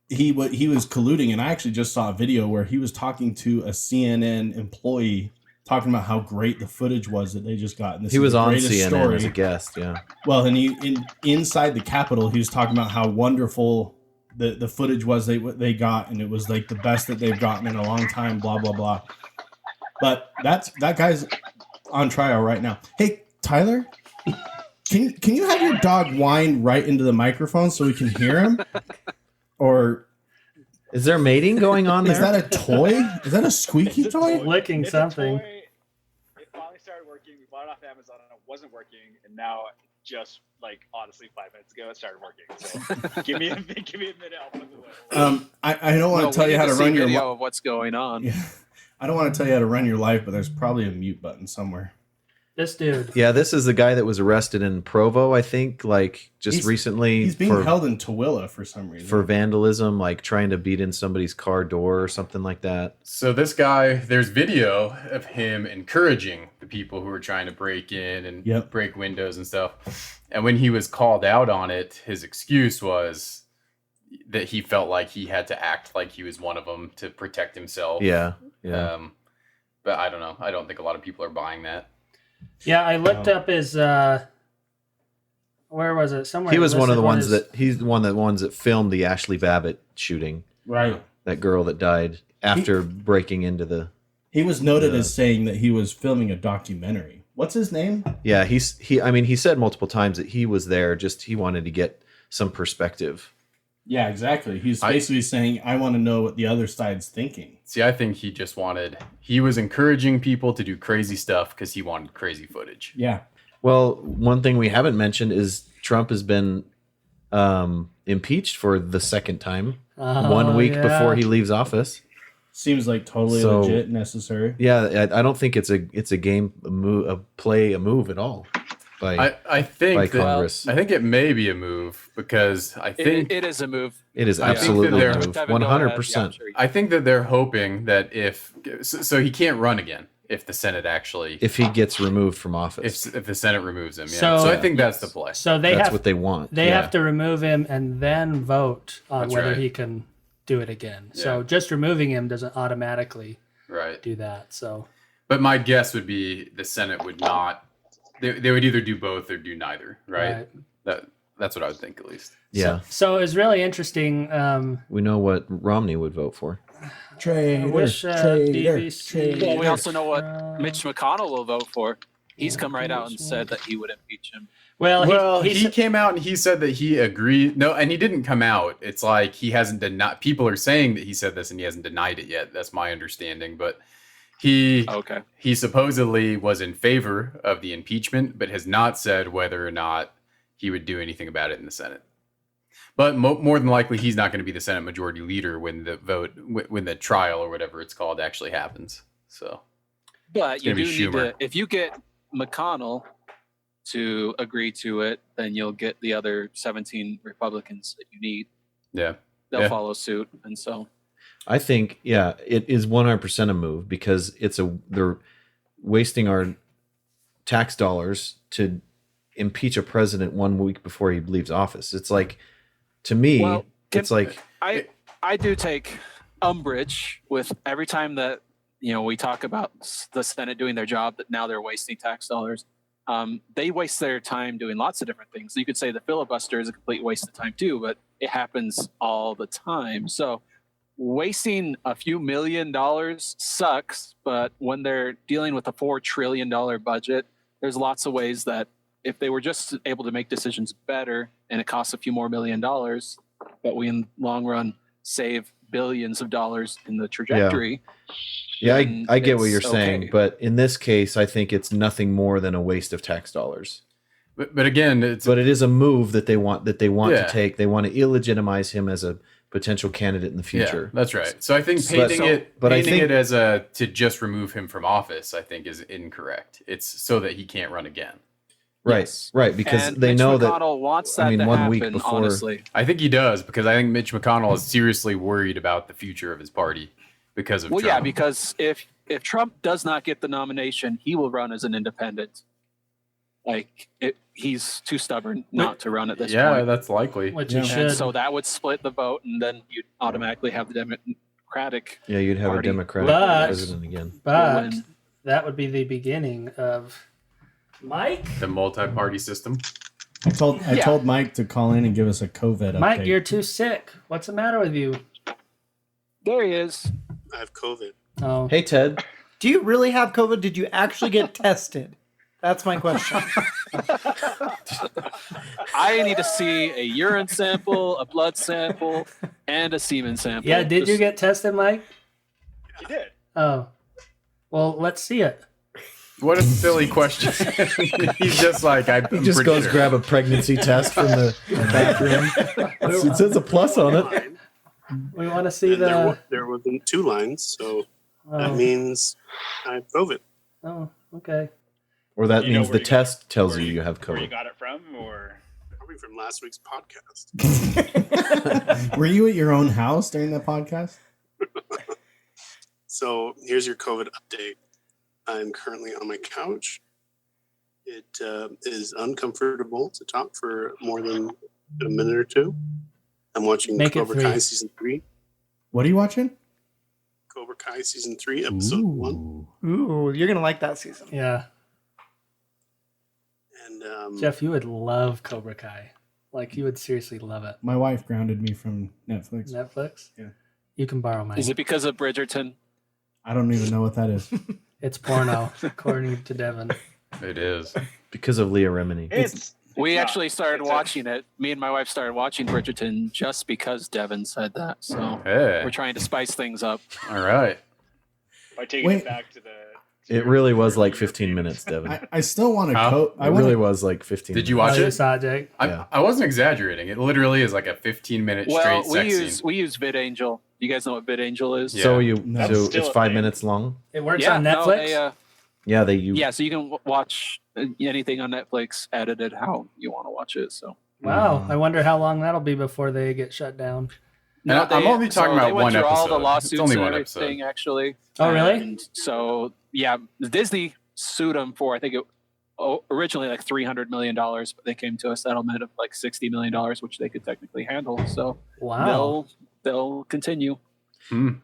he was colluding, and I actually just saw a video where he was talking to a CNN employee, talking about how great the footage was that they just got. And he was on CNN as a guest, yeah. Well, and inside the Capitol, he was talking about how wonderful the footage was they got, and it was like the best that they've gotten in a long time. Blah blah blah. But that guy's on trial right now. Hey, Tyler, can you have your dog whine right into the microphone so we can hear him? Or is there mating going on there? Is that a toy? Is that a squeaky toy? Licking something. It finally started working. We bought it off Amazon and it wasn't working, and now just like honestly 5 minutes ago it started working. So give me a minute. I'll put it away. I don't want to tell you how to run your video of what's going on. Yeah. I don't want to tell you how to run your life, but there's probably a mute button somewhere. This dude. Yeah, this is the guy that was arrested in Provo, I think, like recently. He's being held in Tooele for some reason. For vandalism, like trying to beat in somebody's car door or something like that. So this guy, there's video of him encouraging the people who were trying to break in and break windows and stuff. And when he was called out on it, his excuse was that he felt like he had to act like he was one of them to protect himself. Yeah. But I don't know. I don't think a lot of people are buying that. Yeah, I looked up his. Where was it? Somewhere. He was one of the ones he's the ones that filmed the Ashley Babbitt shooting. Right. That girl that died after breaking into the. He was noted as saying that he was filming a documentary. What's his name? Yeah, he said multiple times that he was there. Just he wanted to get some perspective. Yeah, exactly. He's basically saying, I want to know what the other side's thinking. See, I think he was encouraging people to do crazy stuff because he wanted crazy footage. Yeah. Well, one thing we haven't mentioned is Trump has been impeached for the second time, 1 week before he leaves office. Seems like totally legit, necessary. Yeah, I don't think it's a move at all. I think Congress. I think it may be a move because I think it is a move. It is absolutely a move, 100%. I think that they're hoping that if he can't run again if the Senate if he gets removed from office, if the Senate removes him. Yeah. So I think that's the play. So that's what they want. They have to remove him and then vote on whether he can do it again. Yeah. So just removing him doesn't automatically do that. So, but my guess would be the Senate would not. They would either do both or do neither, right? That's what I would think, at least. Yeah. So it's really interesting. We know what Romney would vote for. Traitor. Well, we also know what Mitch McConnell will vote for. He's come right out and said that he would impeach him. Well, he came out and he said that he agreed. No, and he didn't come out. It's like he hasn't denied. People are saying that he said this and he hasn't denied it yet. That's my understanding. But he supposedly was in favor of the impeachment, but has not said whether or not he would do anything about it in the Senate. But more than likely, he's not going to be the Senate Majority Leader when the trial or whatever it's called actually happens. So, but you do need to, if you get McConnell to agree to it, then you'll get the other 17 Republicans that you need. Yeah. They'll follow suit. And so I think, it is 100% a move because they're wasting our tax dollars to impeach a president 1 week before he leaves office. It's like, to me, it's like I do take umbrage with every time that we talk about the Senate doing their job, that now they're wasting tax dollars. They waste their time doing lots of different things. You could say the filibuster is a complete waste of time too, but it happens all the time. So wasting a few $1 million sucks, but when they're dealing with a $4 trillion budget, there's lots of ways that if they were just able to make decisions better and it costs a few more $1 million, but we in the long run save billions of dollars in the trajectory. Yeah, I get what you're saying, but in this case, I think it's nothing more than a waste of tax dollars. But again, it is a move that they want to take. They want to illegitimize him as a potential candidate in the future. Yeah, that's right. So I think painting it as to just remove him from office, I think, is incorrect. It's so that he can't run again. Right, yes. Right, because and they Mitch know McConnell wants that to 1 happen, week before. honestly. I think he does, because I think Mitch McConnell is seriously worried about the future of his party because of Trump. Yeah, because if Trump does not get the nomination, he will run as an independent. He's too stubborn not to run at this point. Yeah, that's likely. Which he should. So that would split the vote, and then you'd automatically have the Democratic. Yeah, you'd have party. a Democratic president again. But that would be the beginning of the multi-party system. I told Mike to call in and give us a COVID update. Mike, you're too sick. What's the matter with you? There he is. I have COVID. Oh. Hey, Ted. Do you really have COVID? Did you actually get tested? That's my question. I need to see a urine sample, a blood sample, and a semen sample. Yeah, did you get tested, Mike? He did. Oh. Well, let's see it. What a silly question. He's just like, he just goes grab a pregnancy test from the bathroom. It says a plus on it. We want to see there wasn't 2 lines, so that means I have COVID. Oh, okay. Or that means the test tells you have COVID. Where you got it from, or probably from last week's podcast. Were you at your own house during the podcast? So here's your COVID update. I'm currently on my couch. It is uncomfortable to talk for more than a minute or two. I'm watching Cobra Kai season 3. What are you watching? Cobra Kai season 3, episode 1. Ooh, you're gonna like that season. Yeah. And Jeff, you would love Cobra Kai. Like, you would seriously love it. My wife grounded me from Netflix. Netflix? Yeah. You can borrow mine. Is it because of Bridgerton? I don't even know what that is. It's porno, according to Devin. It is. Because of Leah Remini. We actually started watching it. Me and my wife started watching Bridgerton just because Devin said that. So we're trying to spice things up. All right. By taking it back to the... It really was like 15 minutes, Devin. I still want to It really was like 15 minutes. Did you watch it? Saw it, Jake? I wasn't exaggerating. It literally is like a 15-minute straight sex scene. We use VidAngel. You guys know what VidAngel is? Yeah. So it's 5 minutes long? It works on Netflix? So you can watch anything on Netflix edited how you want to watch it. So wow, I wonder how long that'll be before they get shut down. No, I'm only talking about one episode. All the lawsuits it's only and one everything, episode. actually. Oh, really? And so Disney sued them for originally like $300 million, but they came to a settlement of like $60 million, which they could technically handle. So wow, they'll continue.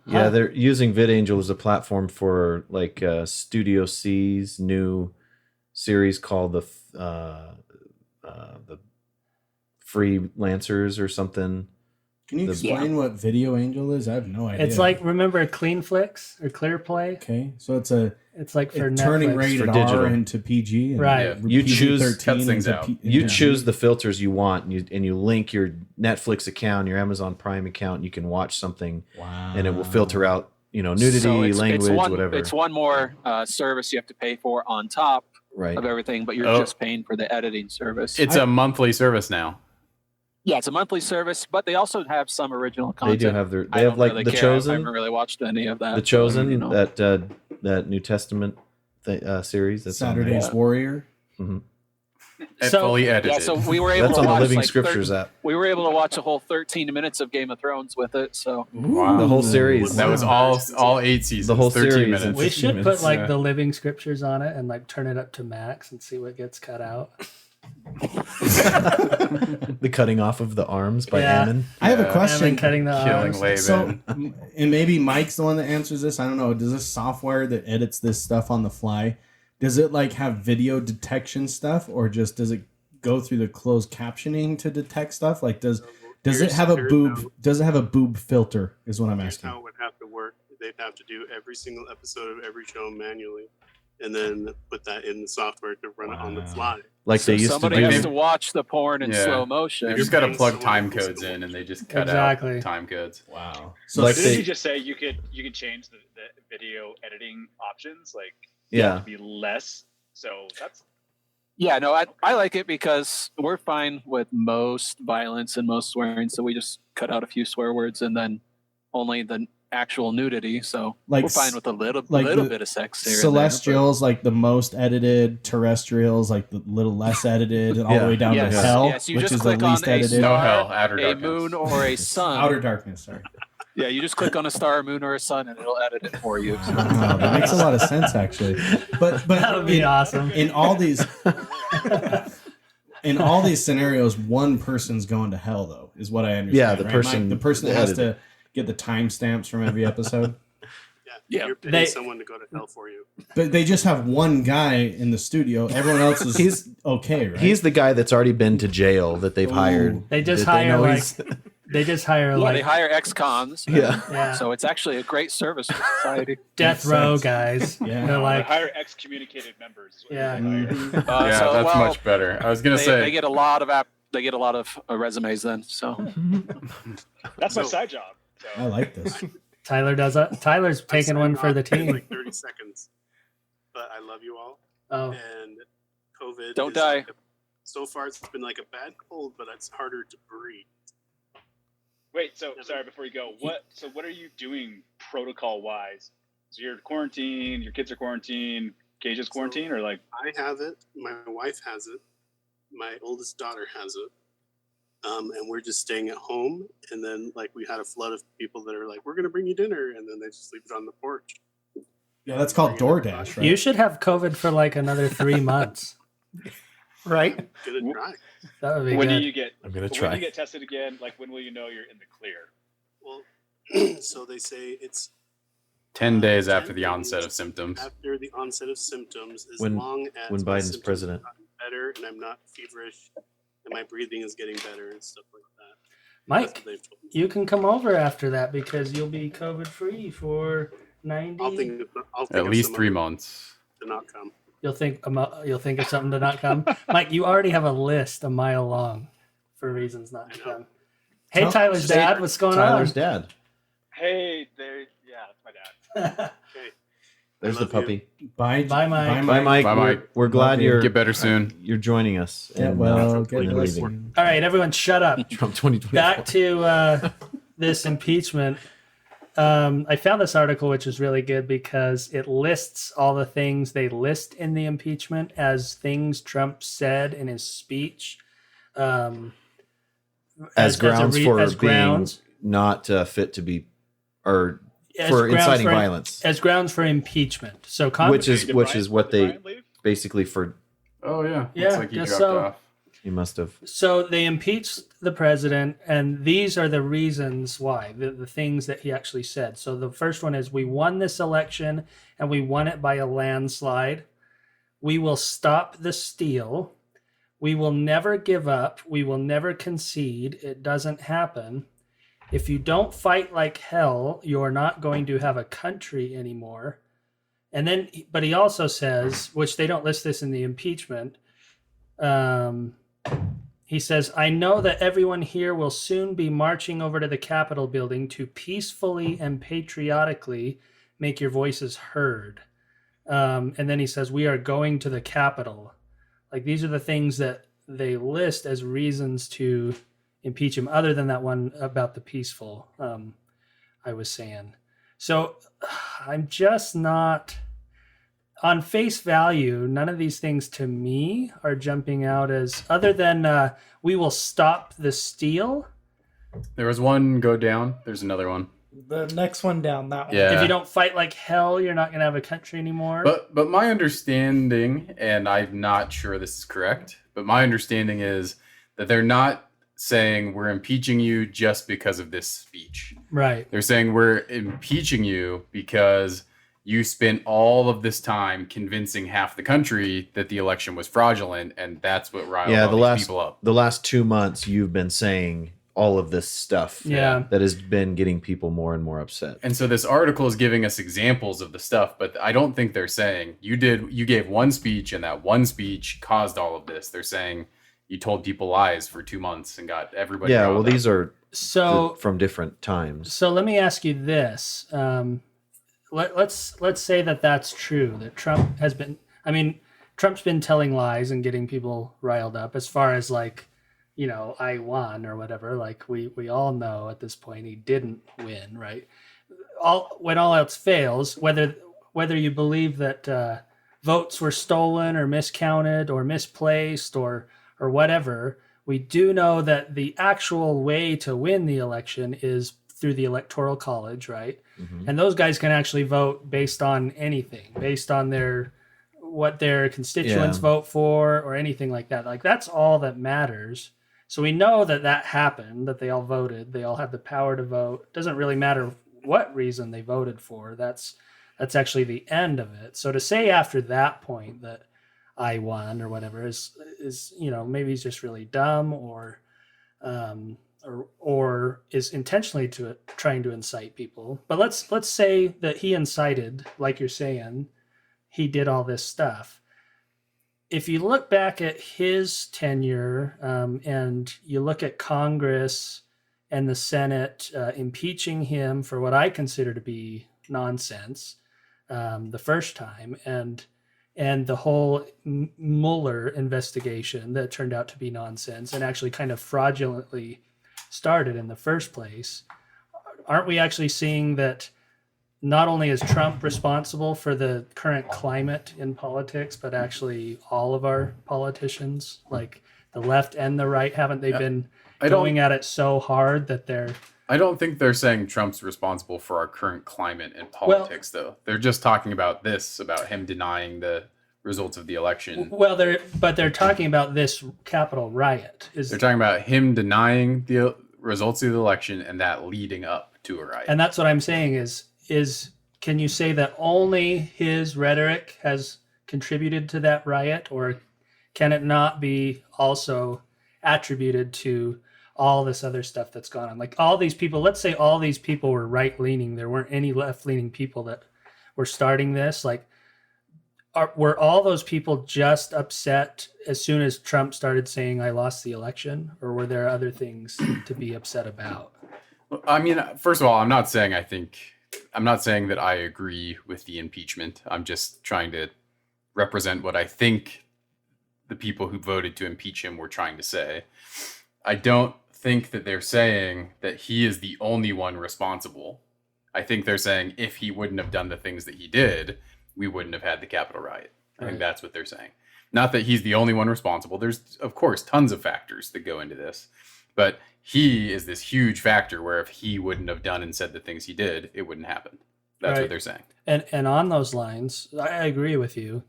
Yeah, they're using VidAngel as a platform for like Studio C's new series called the Freelancers or something. Can you explain what VidAngel is? I have no idea. It's like, remember Clean Flicks or Clear Play? Okay, so it's like for turning Netflix. rated For digital. R into PG. And Right. Yeah. You choose- PG-13 cuts things into out. You choose the filters you want, and you link your Netflix account, your Amazon Prime account. You can watch something, Wow. and it will filter out, nudity, So language, one, whatever. It's one more service you have to pay for on top Right. of everything, but you're just paying for the editing service. It's a monthly service now. Yeah, it's a monthly service, but they also have some original content. They do have I have don't like really The care. I Chosen, haven't really watched any of that. The Chosen, you know. that New Testament series. That's on there. Saturday's Warrior. Mhm. And So- fully edited. Yeah, so we were able That's to on the watch Living like Scriptures app. we were able to watch a whole 13 minutes of Game of Thrones with it. So Wow. The whole series. That was all 8 seasons. The whole 13 series. minutes. We should put like Yeah. the Living Scriptures on it and like turn it up to max and see what gets cut out. The cutting off of the arms by Yeah. Ammon. I have a Yeah. question. Cutting the Killing arms. Laban. So, and maybe Mike's the one that answers this. I don't know. Does this software that edits this stuff on the fly, does it like have video detection stuff, or just does it go through the closed captioning to detect stuff? Like, does it have a boob? Does it have a boob filter? Is what I'm Here's asking. how it would have to work. They'd have to do every single episode of every show manually, and then put that in the software to run it on the fly. Like so they used to somebody do. has to watch the porn in Yeah. slow motion. You just got to plug time codes in, and they just cut Exactly. out time codes. Wow. So like Didn't they, you just say you could change the video editing options, like yeah. to be less? So that's Yeah, no, I like it because we're fine with most violence and most swearing, so we just cut out a few swear words and then only the actual nudity. So Like we're fine with a little like the bit of sex here. and there, but- Celestials, like the most edited. Terrestrials, like the little less edited, and all the way down Yes, to hell, yes, you which just is the click on least a edited. No star, hell, outer a darkness. moon, or a sun. Outer darkness. Sorry. Yeah, you just click on a star, a moon, or a sun, and it'll edit it for you. So- Wow, that makes a lot of sense, actually. But That would be awesome. in all these scenarios, one person's going to hell, though, is what I understand. Yeah, the right, person Mike? The person that has edited. to get the timestamps from every episode. Yeah, You're paying they- someone to go to hell for you. But they just have one guy in the studio. Everyone else is He's- okay, right? He's the guy that's already been to jail that they've Ooh. hired. They just that hire know like he's- they just hire Yeah, they like hire ex-cons. Yeah. yeah, So it's actually a great service for society. death Makes row sense. guys. Yeah. They're they like hire excommunicated members. Is what Yeah. they hire. Mhm. Yeah, So, that's well, much better. I was gonna They, say they get a lot of resumes then. So That's my side job. So. I like this. Tyler does it. Tyler's taking one for the team. Like 30 seconds. But I love you all. Oh, And COVID. Don't is die. like so far, it's been like a bad cold, but it's harder to breathe. Wait, so sorry, before you go, what are you doing protocol wise? So you're quarantined, your kids are quarantined, Cage's quarantined, or like I have it. My wife has it. My oldest daughter has it. And we're just staying at home. And then, like, we had a flood of people that are like, "We're gonna bring you dinner," and then they just leave it on the porch. Yeah, that's called DoorDash, right? you should have COVID for like another 3 months, right? Gonna try. That would be when good. do you get I'm gonna when try. do you get tested again? Like when will you know you're in the clear? Well, so they say it's 10 days after the onset of symptoms. after the onset of symptoms, as When- long as when my Biden's symptoms president. have gotten better and I'm not feverish and my breathing is getting better and stuff like that. That's Mike, what they've told me. you can come over after that because you'll be COVID free for 90. I'll think At of least some 3 other months. to not come. You'll think of something to not come. Mike, you already have a list a mile long for reasons not to I know. come. Hey, Tell- Tyler's dad, what's going Tyler's on? dad. Hey, there, yeah, that's my dad. Okay. There's I the love you. puppy. Bye, Bye, Mike. Bye, Mike. Bye, Mike. We're glad Love you. you're Get better soon. You're joining us. Get and, well, get and well leaving. soon. All right, everyone, shut up. Trump 2020. Back to this impeachment. I found this article, which is really good because it lists all the things they list in the impeachment as things Trump said in his speech. as grounds for as being grounds, not fit to be, or as for grounds inciting for- violence, as grounds for impeachment. So which is Did which Brian- is what did they Brian leave? basically for. Oh, yeah. Yeah, Looks like he guess dropped so. off. He must have. So they impeached the president, and these are the reasons why, the things that he actually said. So the first one is we won this election, and we won it by a landslide. We will stop the steal. We will never give up. We will never concede. It doesn't happen. If you don't fight like hell, you're not going to have a country anymore. And then, but he also says, which they don't list this in the impeachment, he says, I know that everyone here will soon be marching over to the Capitol building to peacefully and patriotically make your voices heard. And then he says, we are going to the Capitol. Like, these are the things that they list as reasons to impeach him, other than that one about the peaceful, I was saying. So I'm just not, on face value, none of these things to me are jumping out as, other than we will stop the steal. There was one go down. There's another one. The next one down, that one. Yeah. If you don't fight like hell, you're not going to have a country anymore. But my understanding, and I'm not sure this is correct, but my understanding is that they're not saying we're impeaching you just because of this speech. Right. They're saying we're impeaching you because you spent all of this time convincing half the country that the election was fraudulent, and that's what riled all these people up. The last 2 months, you've been saying all of this stuff that has been getting people more and more upset. And so this article is giving us examples of the stuff, but I don't think they're saying you gave one speech and that one speech caused all of this. They're saying you told people lies for 2 months and got everybody. Yeah, well, these are from different times. So let me ask you this. Let's say that that's true, that Trump has been, Trump's been telling lies and getting people riled up, as far as like, I won or whatever. Like we all know at this point he didn't win, right? When all else fails, whether you believe that votes were stolen or miscounted or misplaced or whatever, we do know that the actual way to win the election is through the Electoral College, right? Mm-hmm. And those guys can actually vote based on anything, based on what their constituents vote for or anything like that. Like, that's all that matters. So we know that happened, that they all voted. They all had the power to vote. It doesn't really matter what reason they voted for. That's actually the end of it. So to say after that point that I won or whatever is maybe he's just really dumb or is intentionally trying to incite people. But let's say that he incited, like you're saying, he did all this stuff. If you look back at his tenure and you look at Congress and the Senate impeaching him for what I consider to be nonsense the first time, and the whole Mueller investigation that turned out to be nonsense and actually kind of fraudulently started in the first place, aren't we actually seeing that not only is Trump responsible for the current climate in politics, but actually all of our politicians, like the left and the right, haven't they been going at it so hard that they're... I don't think they're saying Trump's responsible for our current climate in politics, though. They're just talking about him denying the results of the election. Well, they're talking about this Capitol riot. They're talking about him denying the results of the election and that leading up to a riot. And that's what I'm saying is can you say that only his rhetoric has contributed to that riot, or can it not be also attributed to all this other stuff that's gone on? Like, all these people, let's say all these people were right-leaning, there weren't any left-leaning people that were starting this. Like, were all those people just upset as soon as Trump started saying, I lost the election? Or were there other things to be upset about? I mean, first of all, I'm not saying that I agree with the impeachment. I'm just trying to represent what I think the people who voted to impeach him were trying to say. I don't think that they're saying that he is the only one responsible. I think they're saying if he wouldn't have done the things that he did, we wouldn't have had the Capitol riot. I think that's what they're saying. Not that he's the only one responsible. There's, of course, tons of factors that go into this. But he is this huge factor where if he wouldn't have done and said the things he did, it wouldn't happen. That's what they're saying. And on those lines, I agree with you.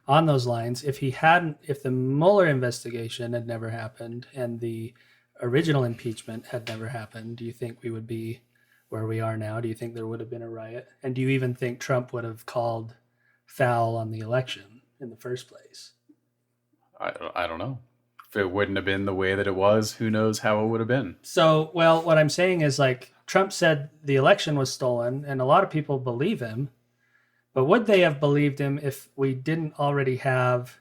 On those lines, if the Mueller investigation had never happened and the original impeachment had never happened, do you think we would be where we are now? Do you think there would have been a riot? And do you even think Trump would have called foul on the election in the first place? I don't know. if it wouldn't have been the way that it was, who knows how it would have been. So, well, what I'm saying is like Trump said the election was stolen, and a lot of people believe him. But would they have believed him if we didn't already have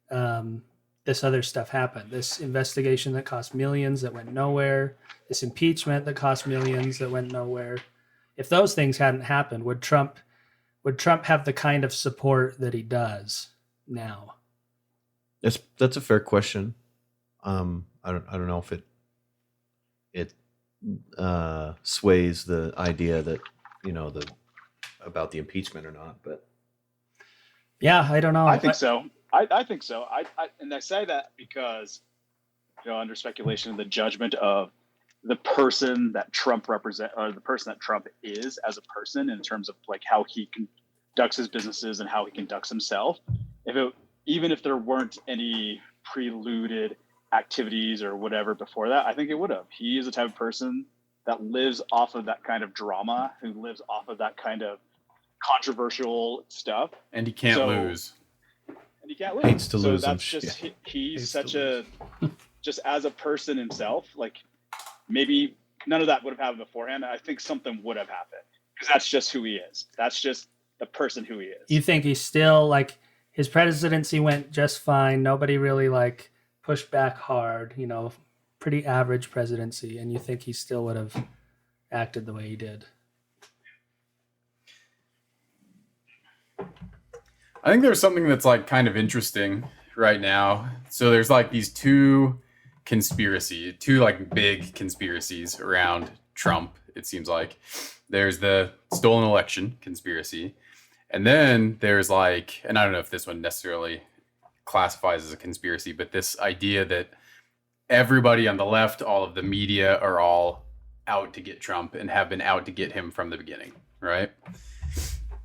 this other stuff happen? This investigation that cost millions that went nowhere, this impeachment that cost millions that went nowhere. If those things hadn't happened, would Trump have the kind of support that he does now? That's a fair question. I don't know if it sways the idea that about the impeachment or not, but yeah, I don't know. I think so. I think so. And I say that because, under speculation, the judgment of the person that Trump represent, or the person that Trump is as a person, in terms of like how he conducts his businesses and how he conducts himself. Even if there weren't any preluded activities or whatever before that, I think it would have. He is the type of person that lives off of that kind of drama, who lives off of that kind of controversial stuff. And he can't lose. And he can't lose. Hates to lose. That's just, he's such a, just as a person himself, like maybe none of that would have happened beforehand. I think something would have happened because that's just who he is. That's just the person who he is. You think he's still like, his presidency went just fine. Nobody really like pushed back hard, pretty average presidency. And you think he still would have acted the way he did? I think there's something that's like kind of interesting right now. So there's like these two like big conspiracies around Trump. It seems like there's the stolen election conspiracy. And then there's like, and I don't know if this one necessarily classifies as a conspiracy, but this idea that everybody on the left, all of the media are all out to get Trump and have been out to get him from the beginning, right?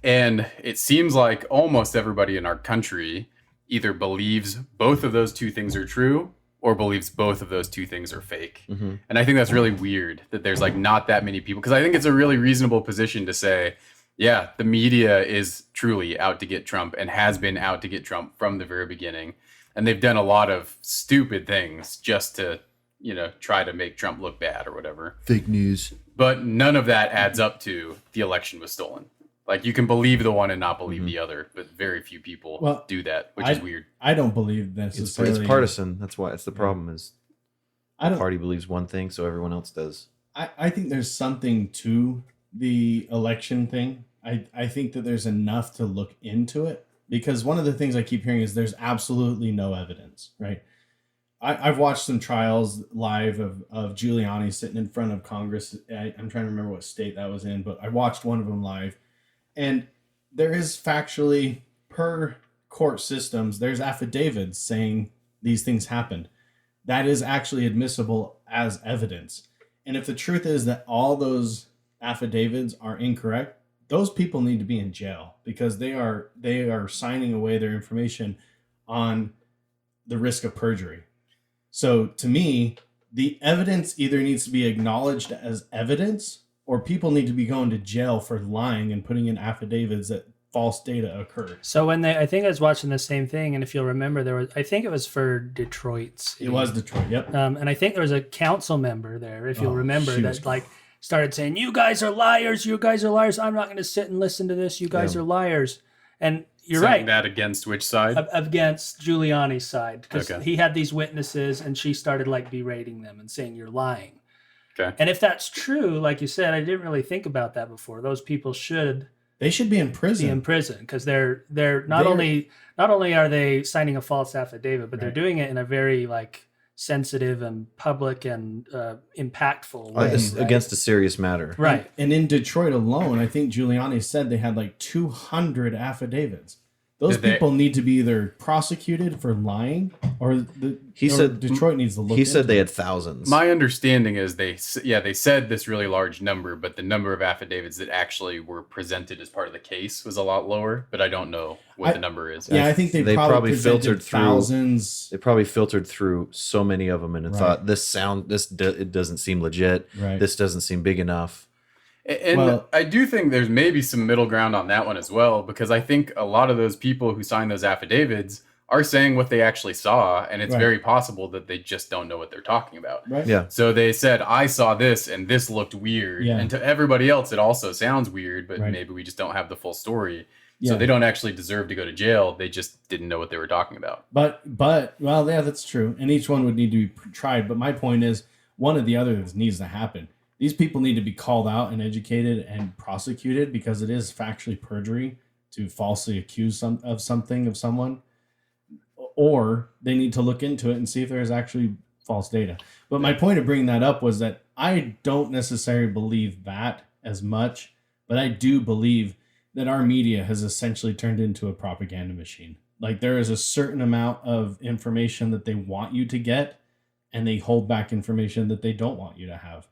And it seems like almost everybody in our country either believes both of those two things are true or believes both of those two things are fake. Mm-hmm. And I think that's really weird that there's like not that many people, because I think it's a really reasonable position to say, yeah, the media is truly out to get Trump and has been out to get Trump from the very beginning. And they've done a lot of stupid things just to, try to make Trump look bad or whatever. Fake news. But none of that adds up to the election was stolen. Like you can believe the one and not believe the other, but very few people do that, which is weird. I don't believe necessarily. It's partisan. That's why it's the problem is the party believes one thing, so everyone else does. I think there's something to the election thing. I think that there's enough to look into it, because one of the things I keep hearing is there's absolutely no evidence, right? I've watched some trials live of Giuliani sitting in front of Congress. I'm trying to remember what state that was in, but I watched one of them live. And there is factually, per court systems, there's affidavits saying these things happened. That is actually admissible as evidence. And if the truth is that all those affidavits are incorrect, those people need to be in jail, because they are signing away their information on the risk of perjury. So to me, the evidence either needs to be acknowledged as evidence, or people need to be going to jail for lying and putting in affidavits that false data occurred. So I think I was watching the same thing, and if you'll remember, I think it was for Detroit City. It was Detroit, yep. And I think there was a council member there, if you'll remember, that like started saying, "You guys are liars. You guys are liars. I'm not going to sit and listen to this. You guys are liars." And you're saying right. That against which side? Against Giuliani's side, because Okay. he had these witnesses, and she started like berating them and saying, "You're lying." Okay. And if that's true, like you said, I didn't really think about that before. Those people should be in prison. Because they're not only are they signing a false affidavit, but they're doing it in a very like sensitive and public and impactful way, against a serious matter. Right. And in Detroit alone, I think Giuliani said they had like 200 affidavits. Those people need to be either prosecuted for lying, or Detroit needs to look. He said they had thousands. My understanding is they said this really large number, but the number of affidavits that actually were presented as part of the case was a lot lower. But I don't know what the number is. Yeah, I think they probably filtered thousands. They probably filtered through so many of them and thought it doesn't seem legit. Right. This doesn't seem big enough. And I do think there's maybe some middle ground on that one as well, because I think a lot of those people who sign those affidavits are saying what they actually saw, and it's Right. very possible that they just don't know what they're talking about. Right. Yeah. So they said, I saw this and this looked weird. Yeah. And to everybody else, it also sounds weird, but Right. maybe we just don't have the full story. Yeah. So they don't actually deserve to go to jail. They just didn't know what they were talking about. But well, yeah, that's true. And each one would need to be tried. But my point is, one or the other needs to happen. These people need to be called out and educated and prosecuted, because it is factually perjury to falsely accuse of someone. Or they need to look into it and see if there is actually false data. But my point of bringing that up was that I don't necessarily believe that as much, but I do believe that our media has essentially turned into a propaganda machine. Like, there is a certain amount of information that they want you to get, and they hold back information that they don't want you to have.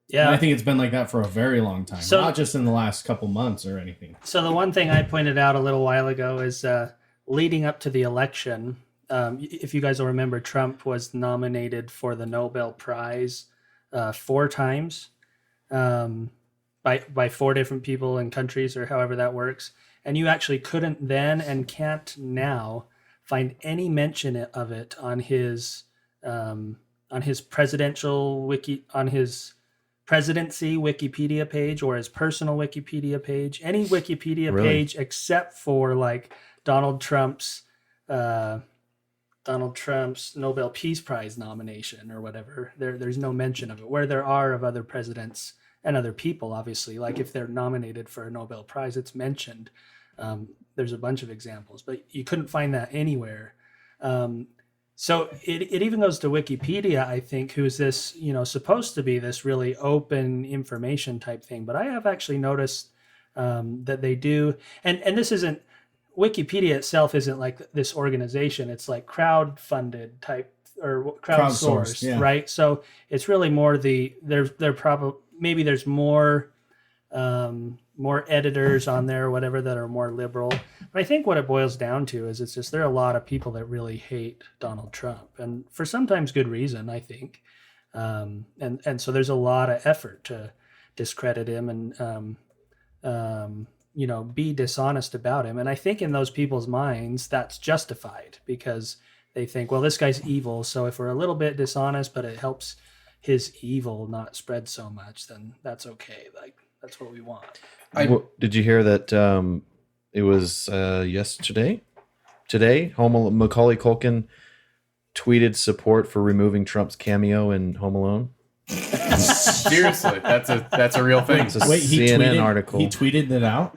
Yeah. And I think it's been like that for a very long time, So- not just in the last couple months or anything. So the one thing I pointed out a little while ago is leading up to the election, if you guys will remember, Trump was nominated for the Nobel Prize 4 times by 4 different people and countries, or however that works. And you actually couldn't then and can't now find any mention of it on his presidential on his presidency Wikipedia page or his personal Wikipedia page, any Wikipedia Really? page except for like Donald Trump's Nobel Peace Prize nomination or whatever. There's no mention of it, where there are of other presidents and other people, obviously. Like if they're nominated for a Nobel Prize, it's mentioned. There's a bunch of examples, but you couldn't find that anywhere. So it even goes to Wikipedia, I think, who's this, supposed to be this really open information type thing. But I have actually noticed that they do, and this isn't, Wikipedia itself isn't like this organization. It's like crowd-funded type or crowdsourced, yeah. right? So it's really more they're probably, maybe there's more editors on there or whatever that are more liberal. But I think what it boils down to is it's just there are a lot of people that really hate Donald Trump, and for sometimes good reason, I think. And so there's a lot of effort to discredit him and be dishonest about him. And I think in those people's minds that's justified, because they think, well, this guy's evil, so if we're a little bit dishonest but it helps his evil not spread so much, then that's okay. Like, that's what we want. Did you hear that it was yesterday? Today, Macaulay Culkin tweeted support for removing Trump's cameo in Home Alone. Seriously, that's a real thing. It's a CNN article. He tweeted that out?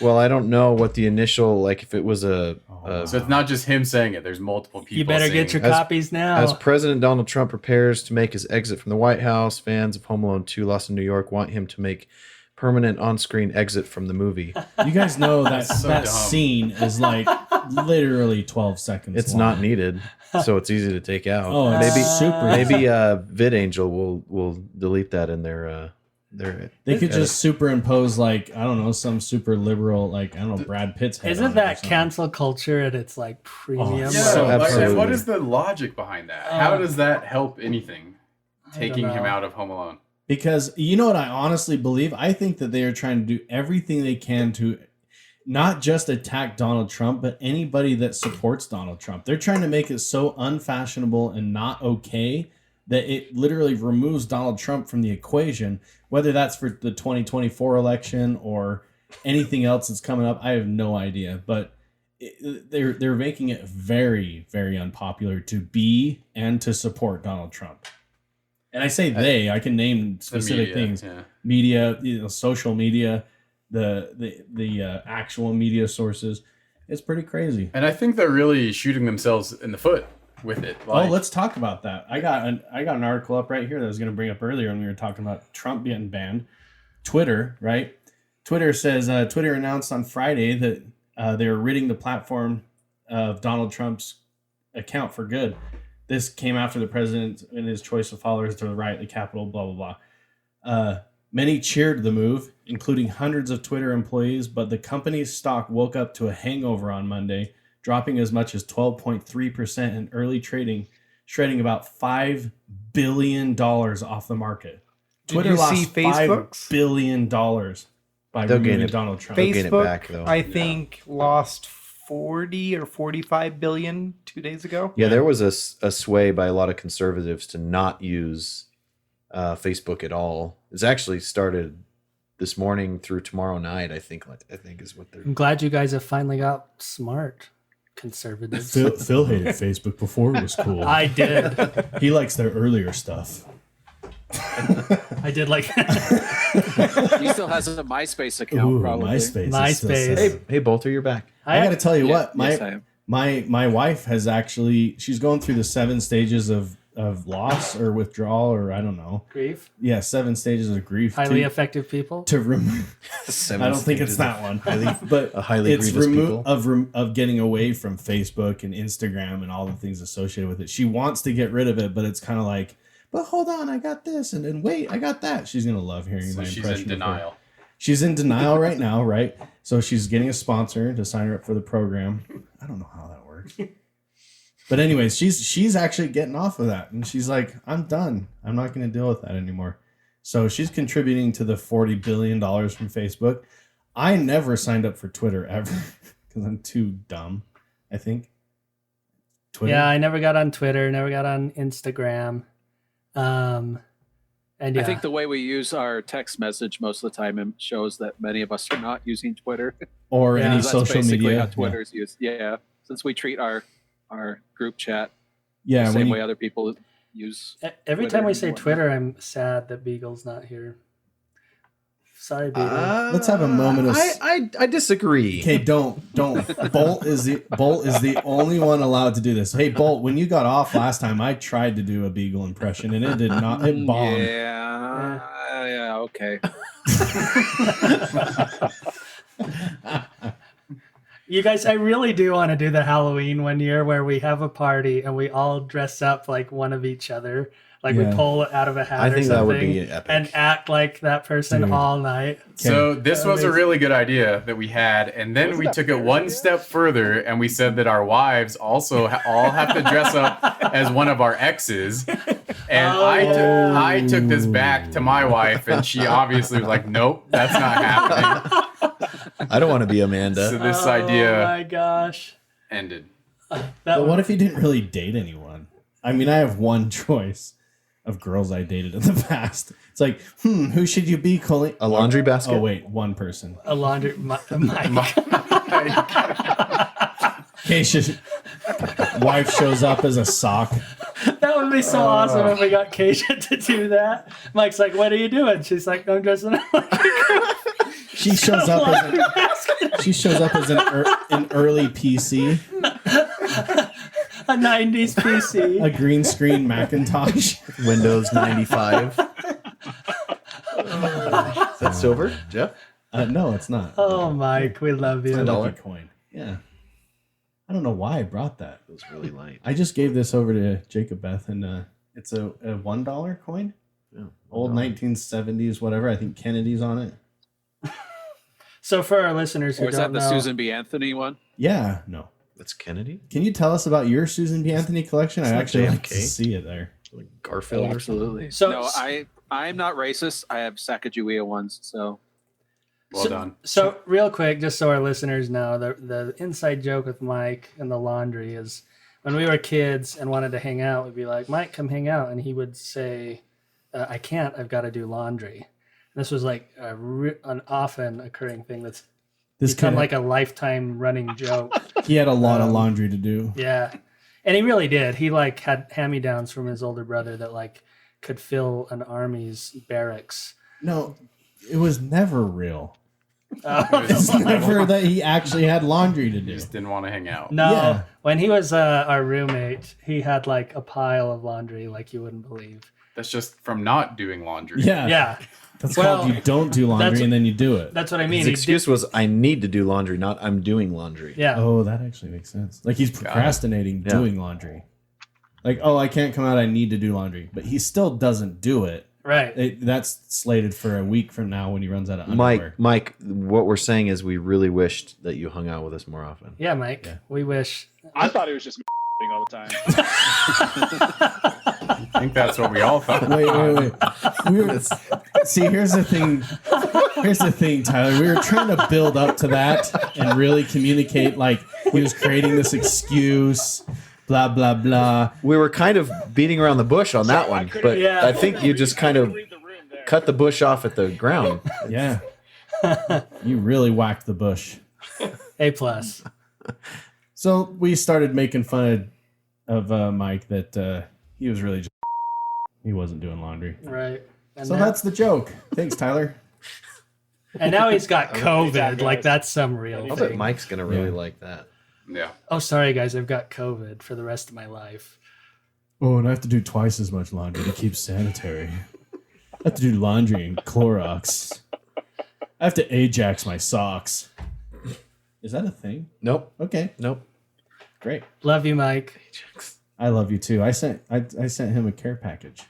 Well, I don't know what the initial, like if it was So it's not just him saying it. There's multiple people. You better get your copies now. As President Donald Trump prepares to make his exit from the White House, fans of Home Alone 2 Lost in New York want him to make permanent on-screen exit from the movie. You guys know that so that dumb. scene is like literally 12 seconds It's long. not needed, so it's easy to take out. Oh, it's maybe super. maybe VidAngel will delete that in their They could just superimpose, like, I don't know, some super liberal, like, I don't know, Brad Pitt's head. Isn't on it or that something. cancel culture at its like premium? Yeah, So like, absolutely. what is the logic behind that? How does that help anything? Taking him know. out of Home Alone. Because you know what I honestly believe? I think that they are trying to do everything they can to not just attack Donald Trump, but anybody that supports Donald Trump. They're trying to make it so unfashionable and not okay that it literally removes Donald Trump from the equation, whether that's for the 2024 election or anything else that's coming up. I have no idea, but they're making it very, very unpopular to be and to support Donald Trump. And I say they, I can name specific things. Yeah. Media, social media, the actual media sources. It's pretty crazy. And I think they're really shooting themselves in the foot with it. Oh, let's talk about that. I got an article up right here that I was going to bring up earlier when we were talking about Trump getting banned. Twitter, right? Twitter says Twitter announced on Friday that they were ridding the platform of Donald Trump's account for good. This came after the president and his choice of followers to riot the Capitol, blah, blah, blah. Many cheered the move, including hundreds of Twitter employees, but the company's stock woke up to a hangover on Monday, dropping as much as 12.3% in early trading, shredding about $5 billion off the market. Twitter lost $5 billion by removing Donald Trump. They'll gain it Facebook, back, though. I think, lost 40 or 45 billion 2 days ago. Yeah, there was a sway by a lot of conservatives to not use Facebook at all. It's actually started this morning through tomorrow night. I think is what they're. I'm glad you guys have finally got smart, conservatives. Phil hated Facebook before it was cool. I did. He likes their earlier stuff. I did like that. He still has a MySpace account, Ooh, probably. MySpace. Hey, Bolter, you're back. I got to tell you what, yes, I am. my wife has actually, she's going through the 7 stages of loss or withdrawal, or I don't know. Grief. Yeah, 7 stages of grief. Highly effective people. To remove. I don't think it's that one. But a highly it's grievous people. of getting away from Facebook and Instagram and all the things associated with it. She wants to get rid of it, but it's kind of like, but hold on, I got this, and then wait, I got that. She's gonna love hearing my impression. She's in denial. She's in denial right now, right? So she's getting a sponsor to sign her up for the program. I don't know how that works. But anyways, she's actually getting off of that. And she's like, I'm done. I'm not going to deal with that anymore. So she's contributing to the $40 billion from Facebook. I never signed up for Twitter ever because I'm too dumb, I think. Twitter? Yeah, I never got on Twitter, never got on Instagram. And yeah. I think the way we use our text message most of the time shows that many of us are not using Twitter. Or any social media. How Twitter's used. Yeah, since we treat our group chat the same way other people use. Every time we say Twitter, I'm sad that Beagle's not here. Sorry, Beagle. Let's have a moment of. I disagree. Okay, don't. Bolt is the only one allowed to do this. Hey, Bolt, when you got off last time, I tried to do a Beagle impression and it did not. It bombed. Yeah. Okay. You guys, I really do want to do the Halloween one year where we have a party and we all dress up like one of each other. Like we pull out of a hat or something that would be epic. And act like that person all night. So this was a really good idea that we had. And then we took it one step further and we said that our wives also all have to dress up as one of our exes. And I took this back to my wife and she obviously was like, nope, that's not happening. I don't want to be Amanda. So this idea my gosh. ended. But what if you didn't really date anyone? I mean, I have one choice of girls I dated in the past. It's like, who should you be, Colleen? A laundry basket? Oh, wait, one person. A laundry... Mike. Keisha's wife shows up as a sock. That would be so awesome if we got Keisha to do that. Mike's like, what are you doing? She's like, I'm dressing up like a girl. She shows up as an early PC. A 90s PC. A green screen Macintosh. Windows 95. Is that silver, Jeff? No, it's not. Oh, Mike, we love you. It's a $1 coin. Yeah. I don't know why I brought that. It was really light. I just gave this over to Jacob Beth, and it's a $1 coin. Yeah, old 1970s, whatever. I think Kennedy's on it. So for our listeners who or is don't that the know, Susan B. Anthony one? Yeah, no. That's Kennedy? Can you tell us about your Susan B. Anthony collection? I actually have to see it there. Like Garfield or something? So no, I'm not racist. I have Sacagawea ones, so well done. So real quick, just so our listeners know, the inside joke with Mike and the laundry is when we were kids and wanted to hang out, we'd be like, Mike, come hang out. And he would say, I can't, I've got to do laundry. And this was like an often occurring thing that's become like a lifetime running joke. He had a lot of laundry to do. Yeah. And he really did. He like had hand-me-downs from his older brother that like could fill an army's barracks. No, it was never real. It's never that he actually had laundry to do. He just didn't want to hang out. No, when he was our roommate, he had like a pile of laundry like you wouldn't believe. That's just from not doing laundry. Yeah. That's called you don't do laundry and then you do it. That's what I mean. His excuse was, I need to do laundry, not I'm doing laundry. Yeah. Oh, that actually makes sense. Like he's procrastinating doing laundry. Like, oh, I can't come out. I need to do laundry. But he still doesn't do it. Right. That's slated for a week from now when he runs out of underwear. Mike, what we're saying is we really wished that you hung out with us more often. Yeah, Mike. Yeah. We wish. I thought it was just all the time. I think that's what we all thought. Wait. See, here's the thing. Here's the thing, Tyler. We were trying to build up to that and really communicate like, He was creating this excuse. Blah blah blah. We were kind of beating around the bush on that one, but I think you just kind of cut the bush off at the ground. Yeah, you really whacked the bush. A plus. So we started making fun of Mike that he was really just he wasn't doing laundry. Right. And So that's the joke. Thanks, Tyler. And now he's got COVID. Like that's some real I bet thing. Mike's gonna really like that. Yeah. Oh, sorry guys, I've got COVID for the rest of my life. Oh, and I have to do twice as much laundry to keep sanitary. I have to do laundry in Clorox. I have to Ajax my socks. Is that a thing? Nope. Okay. Nope. Great. Love you, Mike. I love you too. I sent him a care package.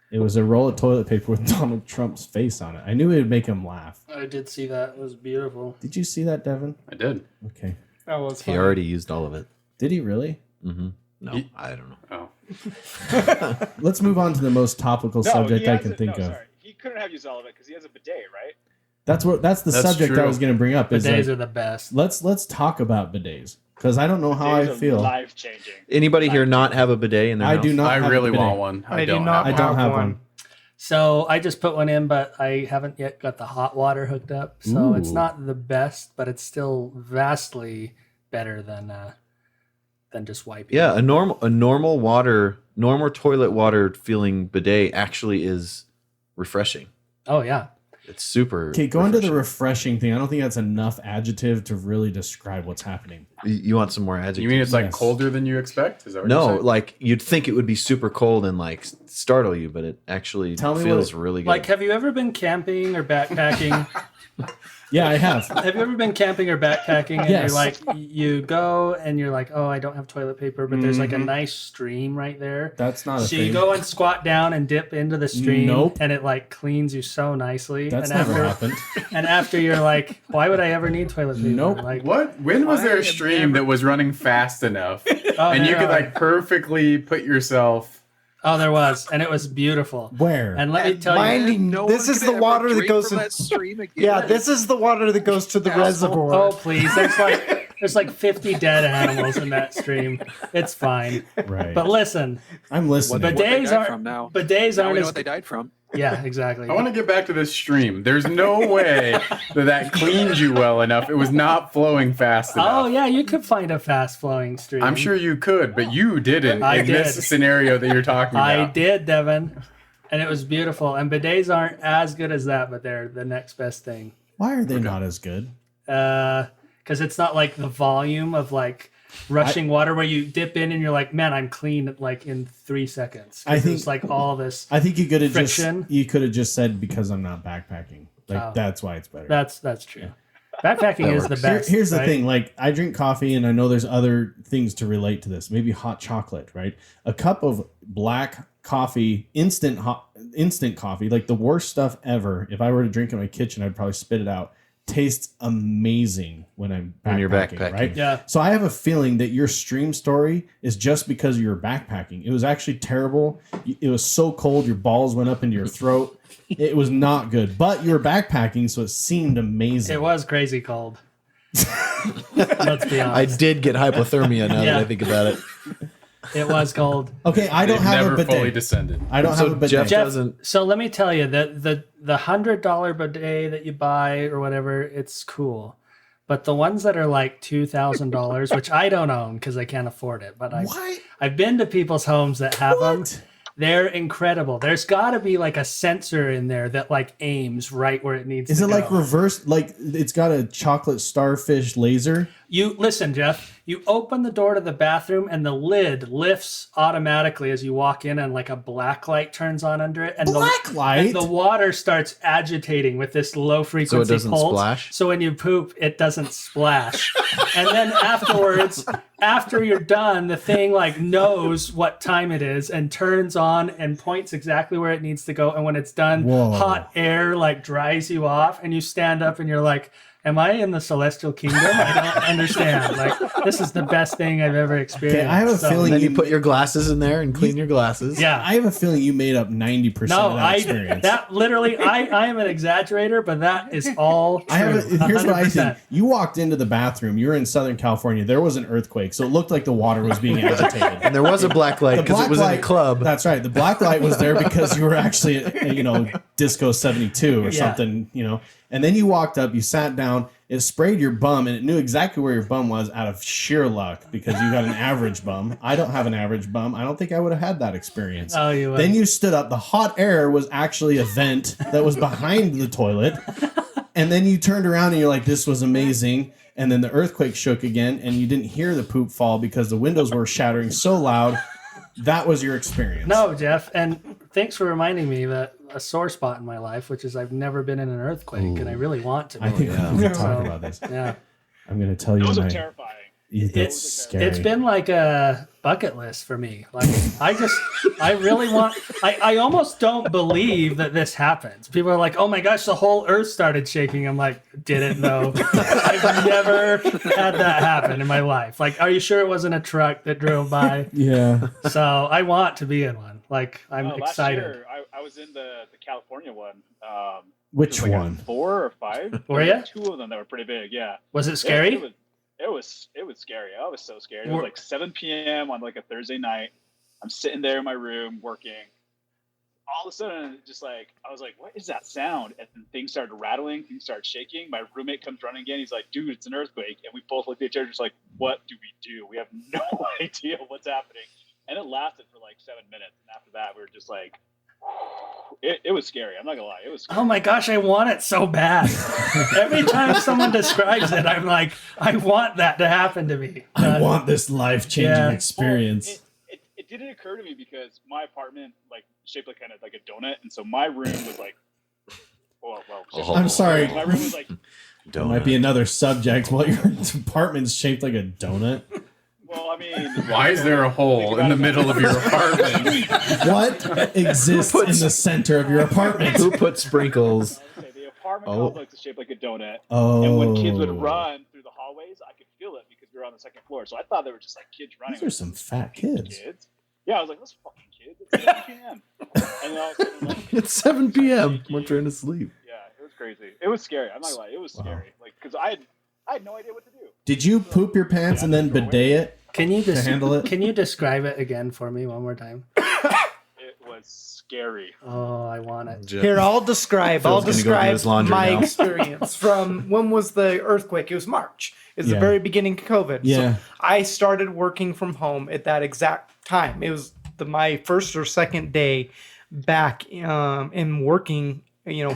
It was a roll of toilet paper with Donald Trump's face on it. I knew it would make him laugh. I did see that. It was beautiful. Did you see that, Devin? I did. Okay. That was He funny. already used all of it. Did he really? Mm-hmm. No, I don't know. Oh. Let's move on to the most topical subject he I has can think of. Sorry. He couldn't have used all of it because he has a bidet, right? That's the subject true. I was going to bring up. Is Bidets like, are the best. let's talk about bidets because I don't know how I feel. Life changing. Anybody here not have a bidet in their house? I do not. I have really a bidet. want one. I do not I don't have one. So I just put one in, but I haven't yet got the hot water hooked up. So it's Ooh. not the best, but it's still vastly better than just wiping. Yeah, a normal toilet water feeling bidet actually is refreshing. Oh yeah. It's super. Okay, go into the refreshing thing. I don't think that's enough adjective to really describe what's happening. You want some more adjectives? You mean it's like Yes. colder than you expect? Is that what No, you're saying? like you'd think it would be super cold and like startle you, but it actually Tell me feels what really good. Like, have you ever been camping or backpacking? Yeah, I have. Have you ever been camping or backpacking and Yes. you're like, you go and you're like, oh, I don't have toilet paper, but there's like a nice stream right there. That's not a So thing. you go and squat down and dip into the stream, Nope. and it like cleans you so nicely. That's and never after, happened. And after you're like, why would I ever need toilet paper? Nope. Like, What? When was there I a have stream that was running fast enough oh, and you there could are. like perfectly put yourself? Oh, there was, and it was beautiful. Where? And let me tell Mind you, you, No this one is could the ever water that drink goes from in. that stream again. Yeah, this is the water that goes to the Asshole. reservoir. oh please, there's like 50 dead animals in that stream. It's fine. Right. But listen, I'm listening. What they bidets died aren't from now. bidets Now aren't we know as what they died from. yeah, exactly. I want to get back to this stream. There's no way that cleaned you well enough. It was not flowing fast enough. Oh yeah, you could find a fast flowing stream. I'm sure you could, but you didn't I in did. this scenario that you're talking about. I did, Devin, and it was beautiful. And bidets aren't as good as that, but they're the next best thing. Why are they not as good? Because it's not like the volume of like rushing water where you dip in and you're like, man, I'm clean like in 3 seconds. I think- it's like all this. I think you could have Friction. just said because I'm not backpacking. Like Oh. that's why it's better. That's true. Backpacking is the works. best. Here's the right? thing, like I drink coffee and I know there's other things to relate to this. Maybe hot chocolate, right? A cup of black coffee, instant coffee, like the worst stuff ever. If I were to drink in my kitchen, I'd probably spit it out. Tastes amazing when I'm backpacking, When you're backpacking. right? Yeah. So I have a feeling that your stream story is just because you were backpacking. It was actually terrible. It was so cold, your balls went up into your throat. It was not good. But you were backpacking, so it seemed amazing. It was crazy cold. Let's be I honest. did get hypothermia now that Yeah. I think about it. It was cold. Okay, I don't They've have never a bidet. fully descended. I don't So have a bidet. Jeff Jeff, doesn't. so let me tell you that the $100 bidet that you buy or whatever, it's cool. But the ones that are like $2,000, which I don't own because I can't afford it, but What? I've been to people's homes that have them. What? They're incredible. There's got to be like a sensor in there that like aims right where it needs Is to it go. like reverse? Like it's got a chocolate starfish laser? You listen, Jeff. You open the door to the bathroom and the lid lifts automatically as you walk in, and like a black light turns on under it, and Black light? and the water starts agitating with this low frequency doesn't pulse. splash? So when you poop, it doesn't splash. And then afterwards, after you're done, the thing like knows what time it is and turns on and points exactly where it needs to go. And when it's done, Whoa. hot air like dries you off, and you stand up and you're like, Am I in the celestial kingdom? I don't understand. Like, this is the best thing I've ever experienced. Okay, I have a feeling Then you put your glasses in there and clean your glasses. Yeah. I have a feeling you made up 90% of that experience. That literally, I am an exaggerator, but that is all true. Here's what I 100%. think. You walked into the bathroom. You were in Southern California. There was an earthquake, so it looked like the water was being agitated. And there was a black light because it was in a club. That's right. The black light was there because you were actually at, Disco 72 or something, And then you walked up, you sat down, it sprayed your bum, and it knew exactly where your bum was out of sheer luck because you got an average bum. I don't have an average bum. I don't think I would have had that experience. Oh, you would. Then you stood up. The hot air was actually a vent that was behind the toilet. And then you turned around and you're like, this was amazing. And then the earthquake shook again, and you didn't hear the poop fall because the windows were shattering so loud. That was your experience. No, Jeff, and thanks for reminding me that a sore spot in my life, which is I've never been in an earthquake, and I really want to. I think I'm going to talk about this. Yeah. I'm going to tell you. Those are terrifying. It's scary. It's been like a bucket list for me. Like I really want. I almost don't believe that this happens. People are like, "Oh my gosh, the whole Earth started shaking." I'm like, didn't know. I've never had that happen in my life. Like, are you sure it wasn't a truck that drove by? Yeah. So I want to be in one. Like, I'm Last excited. year, I was in the California one. Which like one? 4 or 5. Were you? 2 of them that were pretty big. Yeah. Was it scary? It was scary. I was so scared. It was like 7 p.m. on like a Thursday night. I'm sitting there in my room working. All of a sudden, just like I was like, "What is that sound?" And then things started rattling. Things started shaking. My roommate comes running again. He's like, "Dude, it's an earthquake!" And we both looked at each other, just like, "What do we do? We have no idea what's happening." And it lasted for like 7 minutes. And after that, we were just like, it was scary. I'm not gonna lie, it was scary. Oh my gosh, I want it so bad. Every time someone describes it, I'm like, I want that to happen to me. I want this life-changing experience. Well, it didn't occur to me because my apartment like shaped like kind of like a donut, and so my room was like, I'm sorry. My room was like, That might be another subject. Well, your apartment's shaped like a donut. well, I mean, Why is there a hole in the middle of your apartment? What exists in the center of your apartment? Who put sprinkles? The apartment complex is shaped like a donut. Oh. And when kids would run through the hallways, I could feel it because we were on the second floor. So I thought they were just like kids running. These are some fat kids. Yeah, I was like, those fucking kids. It's 7 p.m. And then all of a sudden, like, It's 7 p.m. We're trying to sleep. yeah, it was crazy. It was scary. I'm not gonna lie, it was scary. Like, because I had no idea what to do. Did you poop your pants and then bidet it? Can you to handle it? Can you describe it again for me one more time? It was scary. Oh, I want it. Here, I'll describe Phil's gonna go do his laundry my now. experience from when was the earthquake? It was March. It's the Yeah. very beginning of COVID. Yeah. So I started working from home at that exact time. It was my first or second day back in working,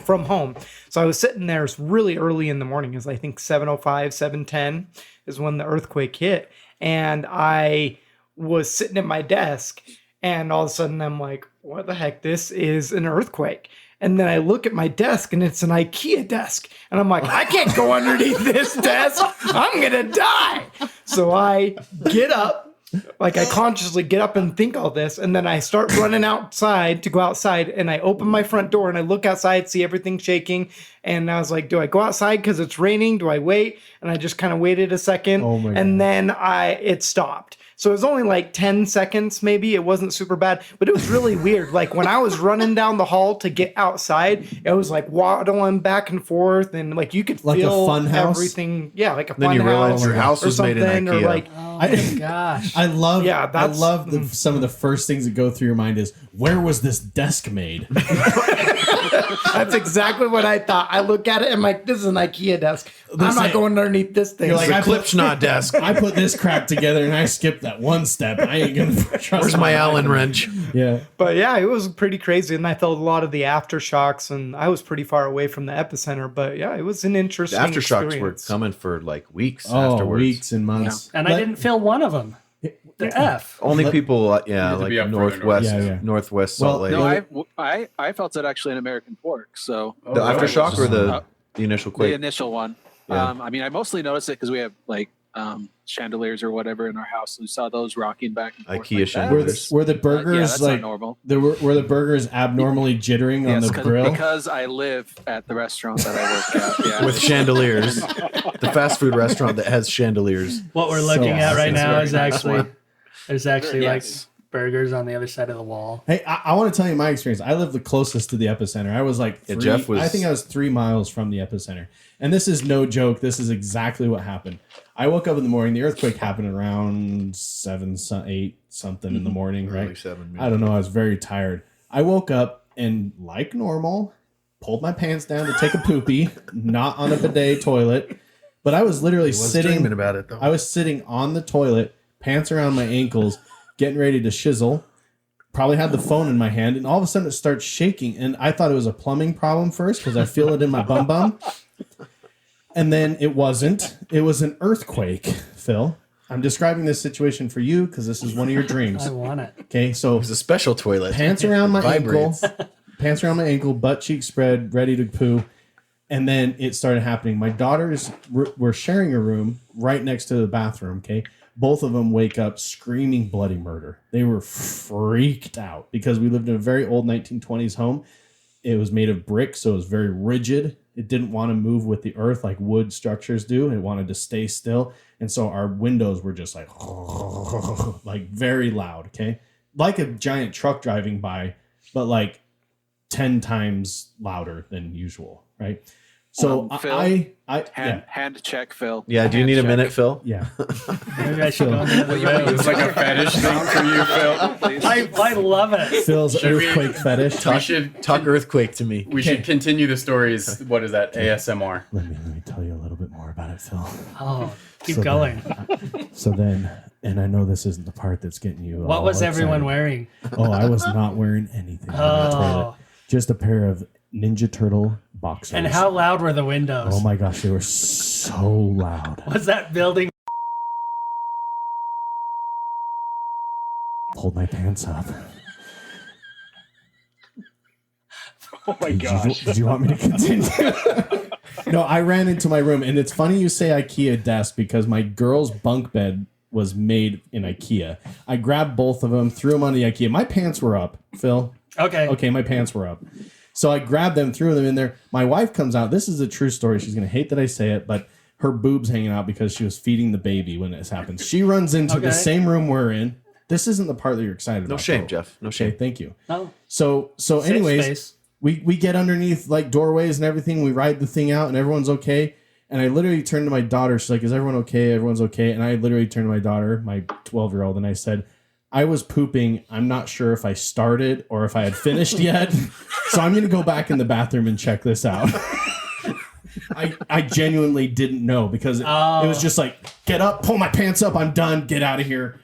from home. So I was sitting there. It's really early in the morning. It was, I think, 7:05, 7:10 is when the earthquake hit. And I was sitting at my desk, and all of a sudden I'm like, what the heck? This is an earthquake. And then I look at my desk, and it's an IKEA desk. And I'm like, I can't go underneath this desk. I'm going to die. So I get up. Like, I consciously get up and think all this, and then I start running outside to go outside, and I open my front door, and I look outside, see everything shaking, and I was like, do I go outside because it's raining? Do I wait? And I just kind of waited a second, and then it stopped. So it was only like 10 seconds, maybe. It wasn't super bad, but it was really weird. Like, when I was running down the hall to get outside, it was like waddling back and forth, and like you could Like a feel fun house? everything. Yeah, like a Then fun you house. realize your house or was made in something, or IKEA. like, Oh my gosh. I love. Yeah, I that's- love some of the first things that go through your mind is, where was this desk made? That's exactly what I thought. I look at it and I'm like, this is an IKEA desk. I'm not going underneath this thing. You're like, It's a I put- Klipschnot desk. I put this crap together and I skipped that one step. I ain't gonna trust. Where's my Allen wrench? Yeah. But yeah, it was pretty crazy, and I felt a lot of the aftershocks, and I was pretty far away from the epicenter. But yeah, it was an The interesting aftershocks were experience. coming for like weeks Oh, afterwards. weeks and months. And I didn't feel one of them. The F. Only Let- people, You have to like be up further northwest, north. Yeah. northwest Well, Salt Lake. No, I felt it actually in American Fork. So the aftershock or Uh, the initial the quake? initial one. Yeah. I mean, I mostly noticed it because we have like chandeliers or whatever in our house. We saw those rocking back and forth. IKEA like chandeliers. Were the burgers that's like not normal. were the burgers abnormally jittering on the grill? Because I live at the restaurant that I work at. Yeah. With chandeliers. The fast food restaurant that has chandeliers. What we're looking at right now is very nice actually one. there's actually like Yes. burgers on the other side of the wall. Hey, I want to tell you my experience. I live the closest to the epicenter. I was like Yeah, three, Jeff was- I think I was 3 miles from the epicenter. And this is no joke. This is exactly what happened. I woke up in the morning. The earthquake happened around 7, 8 something in the morning, Early right? 7. I don't know. I was very tired. I woke up and, like normal, pulled my pants down to take a poopy, not on a bidet toilet. But I was literally sitting dreaming about it, though. I was sitting on the toilet, pants around my ankles, getting ready to shizzle. Probably had the phone in my hand, and all of a sudden it starts shaking. And I thought it was a plumbing problem first because I feel it in my bum bum. And then it wasn't. It was an earthquake, Phil. I'm describing this situation for you because this is one of your dreams. I want it. Okay, so It was a special toilet. pants around my Vibrates. ankle, butt cheek spread, ready to poo. And then it started happening. My daughters were sharing a room right next to the bathroom, okay? Both of them wake up screaming bloody murder. They were freaked out because we lived in a very old 1920s home. It was made of brick, so it was very rigid. It didn't want to move with the earth like wood structures do. It wanted to stay still. And so our windows were just like very loud, okay? Like a giant truck driving by, but like 10 times louder than usual, right? So Phil, hand check, Phil. Yeah, do you Hand need a check. minute, Phil? yeah. Maybe I should go into the room. It's like a fetish thing for you, Phil. I love it. Phil's Should we- earthquake fetish. We should Talk earthquake to me. we should continue the stories. What is that? ASMR. Let me tell you a little bit more about it, Phil. Oh, keep So going. So then, and I know this isn't the part that's getting you. What all was everyone excited. wearing? Oh, I was not wearing anything on the toilet. Oh, Just a pair of Ninja Turtle boxers. and how loud were the windows? Oh my gosh, they were so loud. Was that building? Pulled my pants up. Oh my Did gosh. you want me to continue? No, I ran into my room, and it's funny you say IKEA desk because my girl's bunk bed was made in IKEA. I grabbed both of them, threw them on the IKEA. My pants were up, Phil. Okay. Okay, my pants were up. So I grabbed them, threw them in there. My wife comes out. This is a true story. She's going to hate that I say it, but her boob's hanging out because she was feeding the baby when this happens. She runs into the Okay. same room we're in. This isn't the part that you're excited about. No shame, though. Jeff. No Okay, shame. thank you. Oh, So safe anyways, space. we get underneath like doorways and everything. We ride the thing out and everyone's okay. And I literally turned to my daughter. She's like, is everyone okay? Everyone's okay. And I literally turned to my daughter, my 12-year-old, and I said, I was pooping. I'm not sure if I started or if I had finished yet. So I'm going to go back in the bathroom and check this out. I genuinely didn't know because it was just like, get up, pull my pants up. I'm done. Get out of here.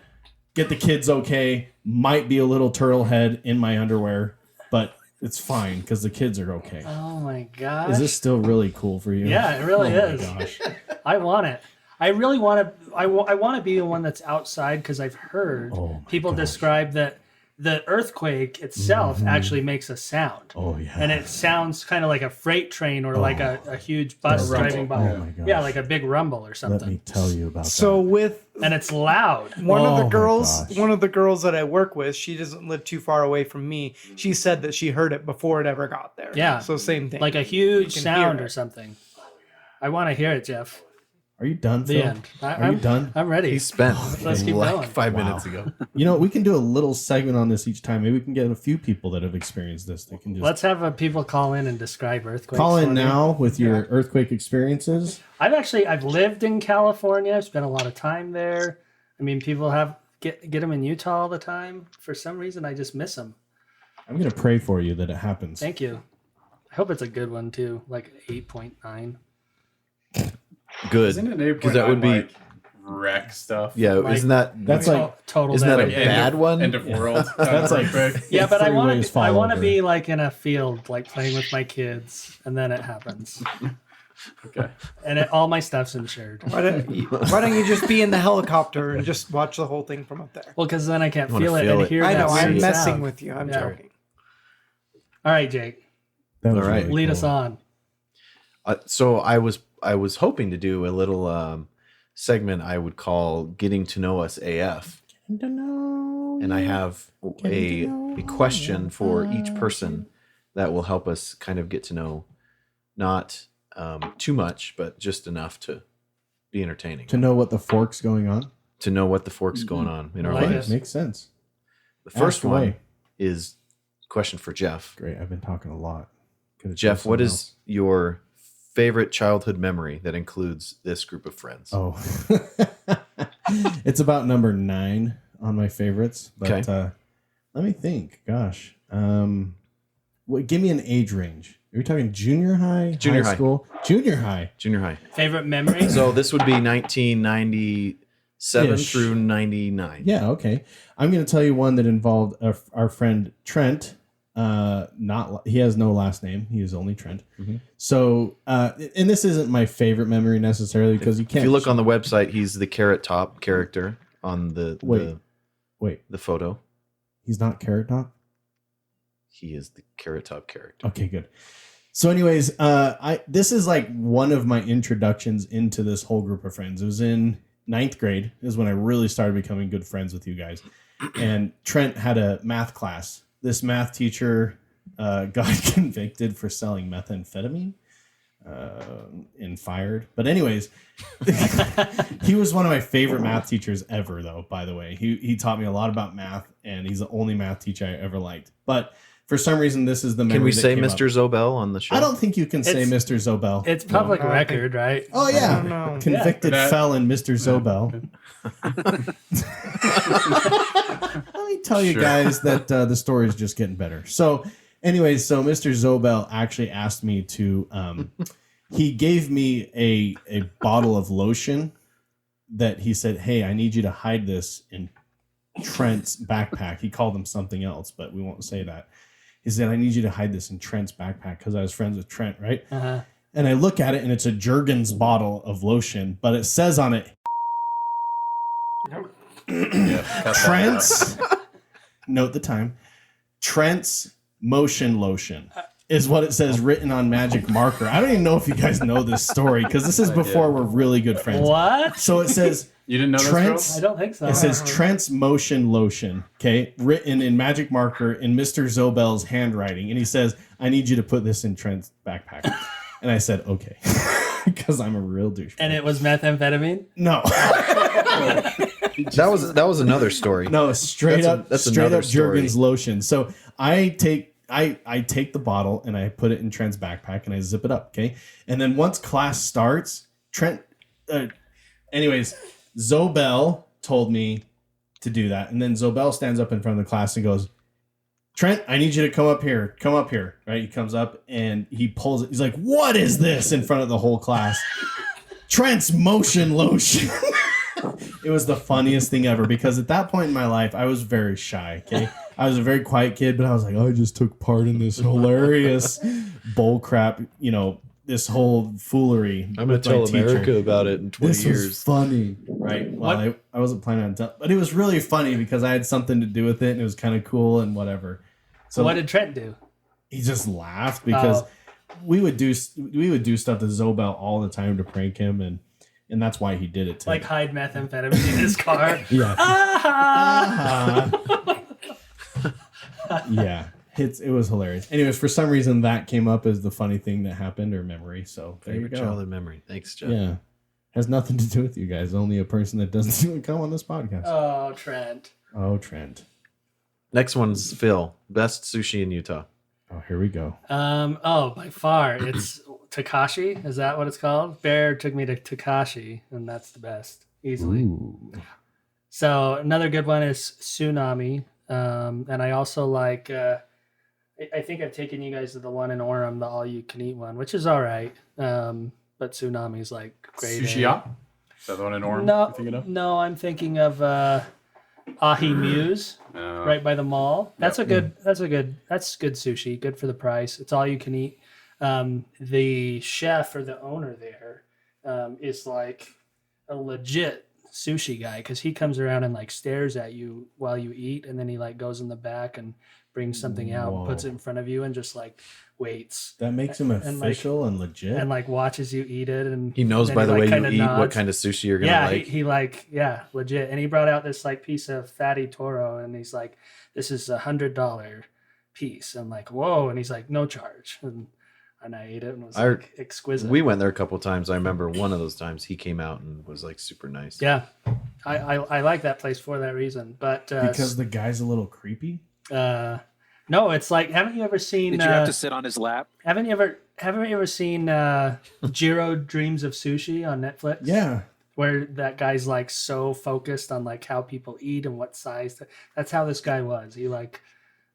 Get the kids okay. Might be a little turtle head in my underwear, but it's fine because the kids are okay. Oh my gosh. Is this still really cool for you? Yeah, it really Oh my is. gosh. I want it. I really want to. I want to be the one that's outside because I've heard Oh my people gosh. describe that the earthquake itself actually makes a sound. Oh yeah. And it sounds kind of like a freight train or like a huge bus The rumble. driving by. Oh my gosh. Yeah, like a big rumble or Let something. me tell you about So that. with And it's loud. one of Oh the my girls, gosh. one of the girls that I work with, she doesn't live too far away from me. She said that she heard it before it ever got there. Yeah. So same thing. Like a huge You can sound hear or it. something. I want to hear it, Jeff. Are you done, The Phil? end. Are you done? I'm ready. He spent Let's keep like going. 5 Wow. minutes ago. You know, we can do a little segment on this each time. Maybe we can get a few people that have experienced this. They can just Let's have people call in and describe earthquakes. call for in me. now with your earthquake experiences. I've lived in California. I've spent a lot of time there. I mean, people get them in Utah all the time. For some reason, I just miss them. I'm going to pray for you that it happens. Thank you. I hope it's a good one too, like 8.9. Good. Isn't it 8.9 Because that would be like wreck stuff? yeah. Like- Isn't that That's like total. isn't that a damage. bad one? End of world. That's like Yeah, but I three want ways to. fall I want to over. be like in a field, like playing with my kids, and then it happens, Okay. and all my stuff's insured. why don't you just be in the helicopter and just watch the whole thing from up there? Well, because then I can't wanna feel it feel and it. hear I that know, I'm weird messing sound. with you. I'm Yeah. joking. All right, Jake, That was All right. really lead cool. us on. So I was hoping to do a little segment I would call Getting to Know Us AF. And I have a question for each person that will help us kind of get to know not too much, but just enough to be entertaining. To know what the fork's going on. To know what the fork's going on in our lives. Makes sense. The first one is a question for Jeff. Great. I've been talking a lot. Jeff, what is your favorite childhood memory that includes this group of friends? Oh, it's about number 9 on my favorites. But let me think. Gosh. Give me an age range. Are we talking junior high? Junior high high. School? Junior high. Junior high. Favorite memory? So this would be 1997 Ish. through 99. Yeah, okay. I'm going to tell you one that involved our friend Trent. He has no last name. He is only Trent. Mm-hmm. So, and this isn't my favorite memory necessarily because you can't. If you look on the website, he's the Carrot Top character on the photo. He's not Carrot Top. He is the Carrot Top character. Okay, good. So, anyways, this is like one of my introductions into this whole group of friends. It was in 9th grade is when I really started becoming good friends with you guys. And Trent had a math class. This math teacher got convicted for selling methamphetamine and fired. But anyways, he was one of my favorite math teachers ever, though, by the way. He taught me a lot about math, and he's the only math teacher I ever liked. But for some reason, this is the memory. Can we that say came Mr. up. Zobel on the show? I don't think you can say Mr. Zobel. It's public record, right? Oh, yeah. No. Convicted felon Mr. Zobel. Let me tell you guys that the story is just getting better. So anyways, so Mr. Zobel actually asked me to, he gave me a bottle of lotion that he said, hey, I need you to hide this in Trent's backpack. He called him something else, but we won't say that. He said, I need you to hide this in Trent's backpack because I was friends with Trent, right? Uh-huh. And I look at it, and it's a Jergens bottle of lotion, but it says on it, Trent's, note the time, Trent's motion lotion is what it says written on magic marker. I don't even know if you guys know this story because this is before we're really good friends. What? So it says... You didn't know Trent's, this, I don't think so. It says Trent's motion lotion, okay, written in magic marker in Mr. Zobel's handwriting. And he says, I need you to put this in Trent's backpack. And I said, okay, because I'm a real douche. And it was methamphetamine? No. That was another story. No, straight up another story. Jergens lotion. So I take the bottle and I put it in Trent's backpack and I zip it up, okay? And then once class starts, anyways, Zobel told me to do that. And then Zobel stands up in front of the class and goes, Trent, I need you to come up here. Come up here. Right? He comes up and he pulls it. He's like, what is this? In front of the whole class. Trent's motion lotion. It was the funniest thing ever because at that point in my life, I was very shy. Okay. I was a very quiet kid, but I was like, I just took part in this hilarious bull crap, this whole foolery. I'm going to tell America about it in 20 this years. Was funny, right? Well, I wasn't planning on telling, but it was really funny because I had something to do with it and it was kind of cool and whatever. So what did Trent do? He just laughed because we would do stuff to Zobel all the time to prank him and that's why he did it. Like hide methamphetamine in his car. Yeah. Yeah. It was hilarious. Anyways, for some reason that came up as the funny thing that happened or memory. So there you Favorite go. childhood memory. Thanks, Jeff. Yeah. Has nothing to do with you guys. Only a person that doesn't even come on this podcast. Oh, Trent. Next one's Phil. Best sushi in Utah. Oh, here we go. By far, it's Takashi. Is that what it's called? Bear took me to Takashi, and that's the best, easily. Ooh. So another good one is Tsunami, and I also like. I think I've taken you guys to the one in Orem, the all-you-can-eat one, which is all right. But Tsunami's like great. Sushi Yacht? Is that the one in Orem you're thinking of? No, I'm thinking of Ahi Muse, right by the mall. That's good sushi. Good for the price. It's all you can eat. The chef or the owner there is like a legit sushi guy because he comes around and like stares at you while you eat, and then he like goes in the back and brings something out, and puts it in front of you, and just like waits. That makes him official and legit. And like watches you eat it, and He knows by the way you eat nods. what kind of sushi you're gonna Yeah, like. he legit. And he brought out this like piece of fatty toro, and he's like, "This is $100 piece." I'm like, "Whoa!" And he's like, "No charge." And I ate it and it was like exquisite. We went there a couple times. I remember one of those times he came out and was like super nice. Yeah, I like that place for that reason. But because the guy's a little creepy. No, it's like, haven't you ever seen? Did you have to sit on his lap? Haven't you ever seen Jiro Dreams of Sushi on Netflix? Yeah, where that guy's like so focused on like how people eat and what size. That's how this guy was. He like.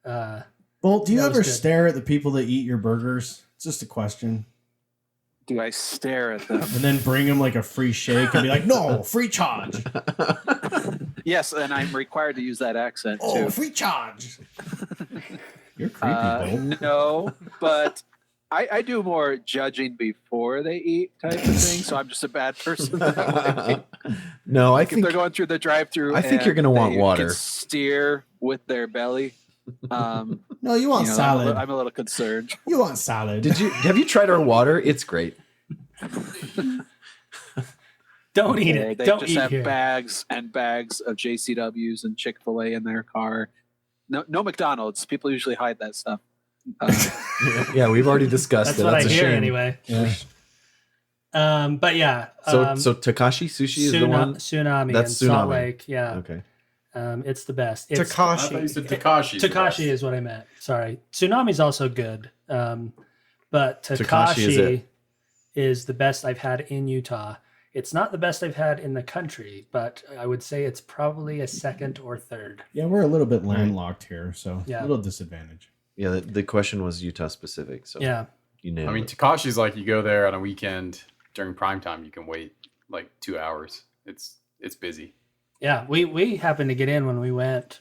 Well, do you ever stare at the people that eat your burgers? It's just a question. Do I stare at them? And then bring them like a free shake and be like, no, free charge. Yes, and I'm required to use that accent too. Oh, free charge. You're creepy, Bo. No, but I do more judging before they eat type of thing, so I'm just a bad person that way. No, I think if they're going through the drive-through, I think you're going to want water. Can steer with their belly. No, you want salad. I'm a little concerned. You want salad. Have you tried our water? It's great. Don't eat it. They Don't just eat have here. bags and bags of JCWs and Chick-fil-A in their car. No McDonald's. People usually hide that stuff. Yeah, we've already discussed That's it. what That's I a hear shame. anyway. Yeah. But yeah. So Takashi Sushi is the one. Tsunami That's in Salt Tsunami. Lake. Yeah. Okay. It's the best. I thought you said Takashi. Takashi is what I meant. Sorry. Tsunami's also good. But Takashi Takashi is the best I've had in Utah. It's not the best I've had in the country, but I would say it's probably a second or third. Yeah, we're a little bit landlocked here, so Yeah. a little disadvantage. Yeah, the question was Utah specific. So Yeah. you nailed I mean, it. Takashi's like you go there on a weekend during prime time, you can wait like 2 hours. It's busy. Yeah, we happened to get in when we went.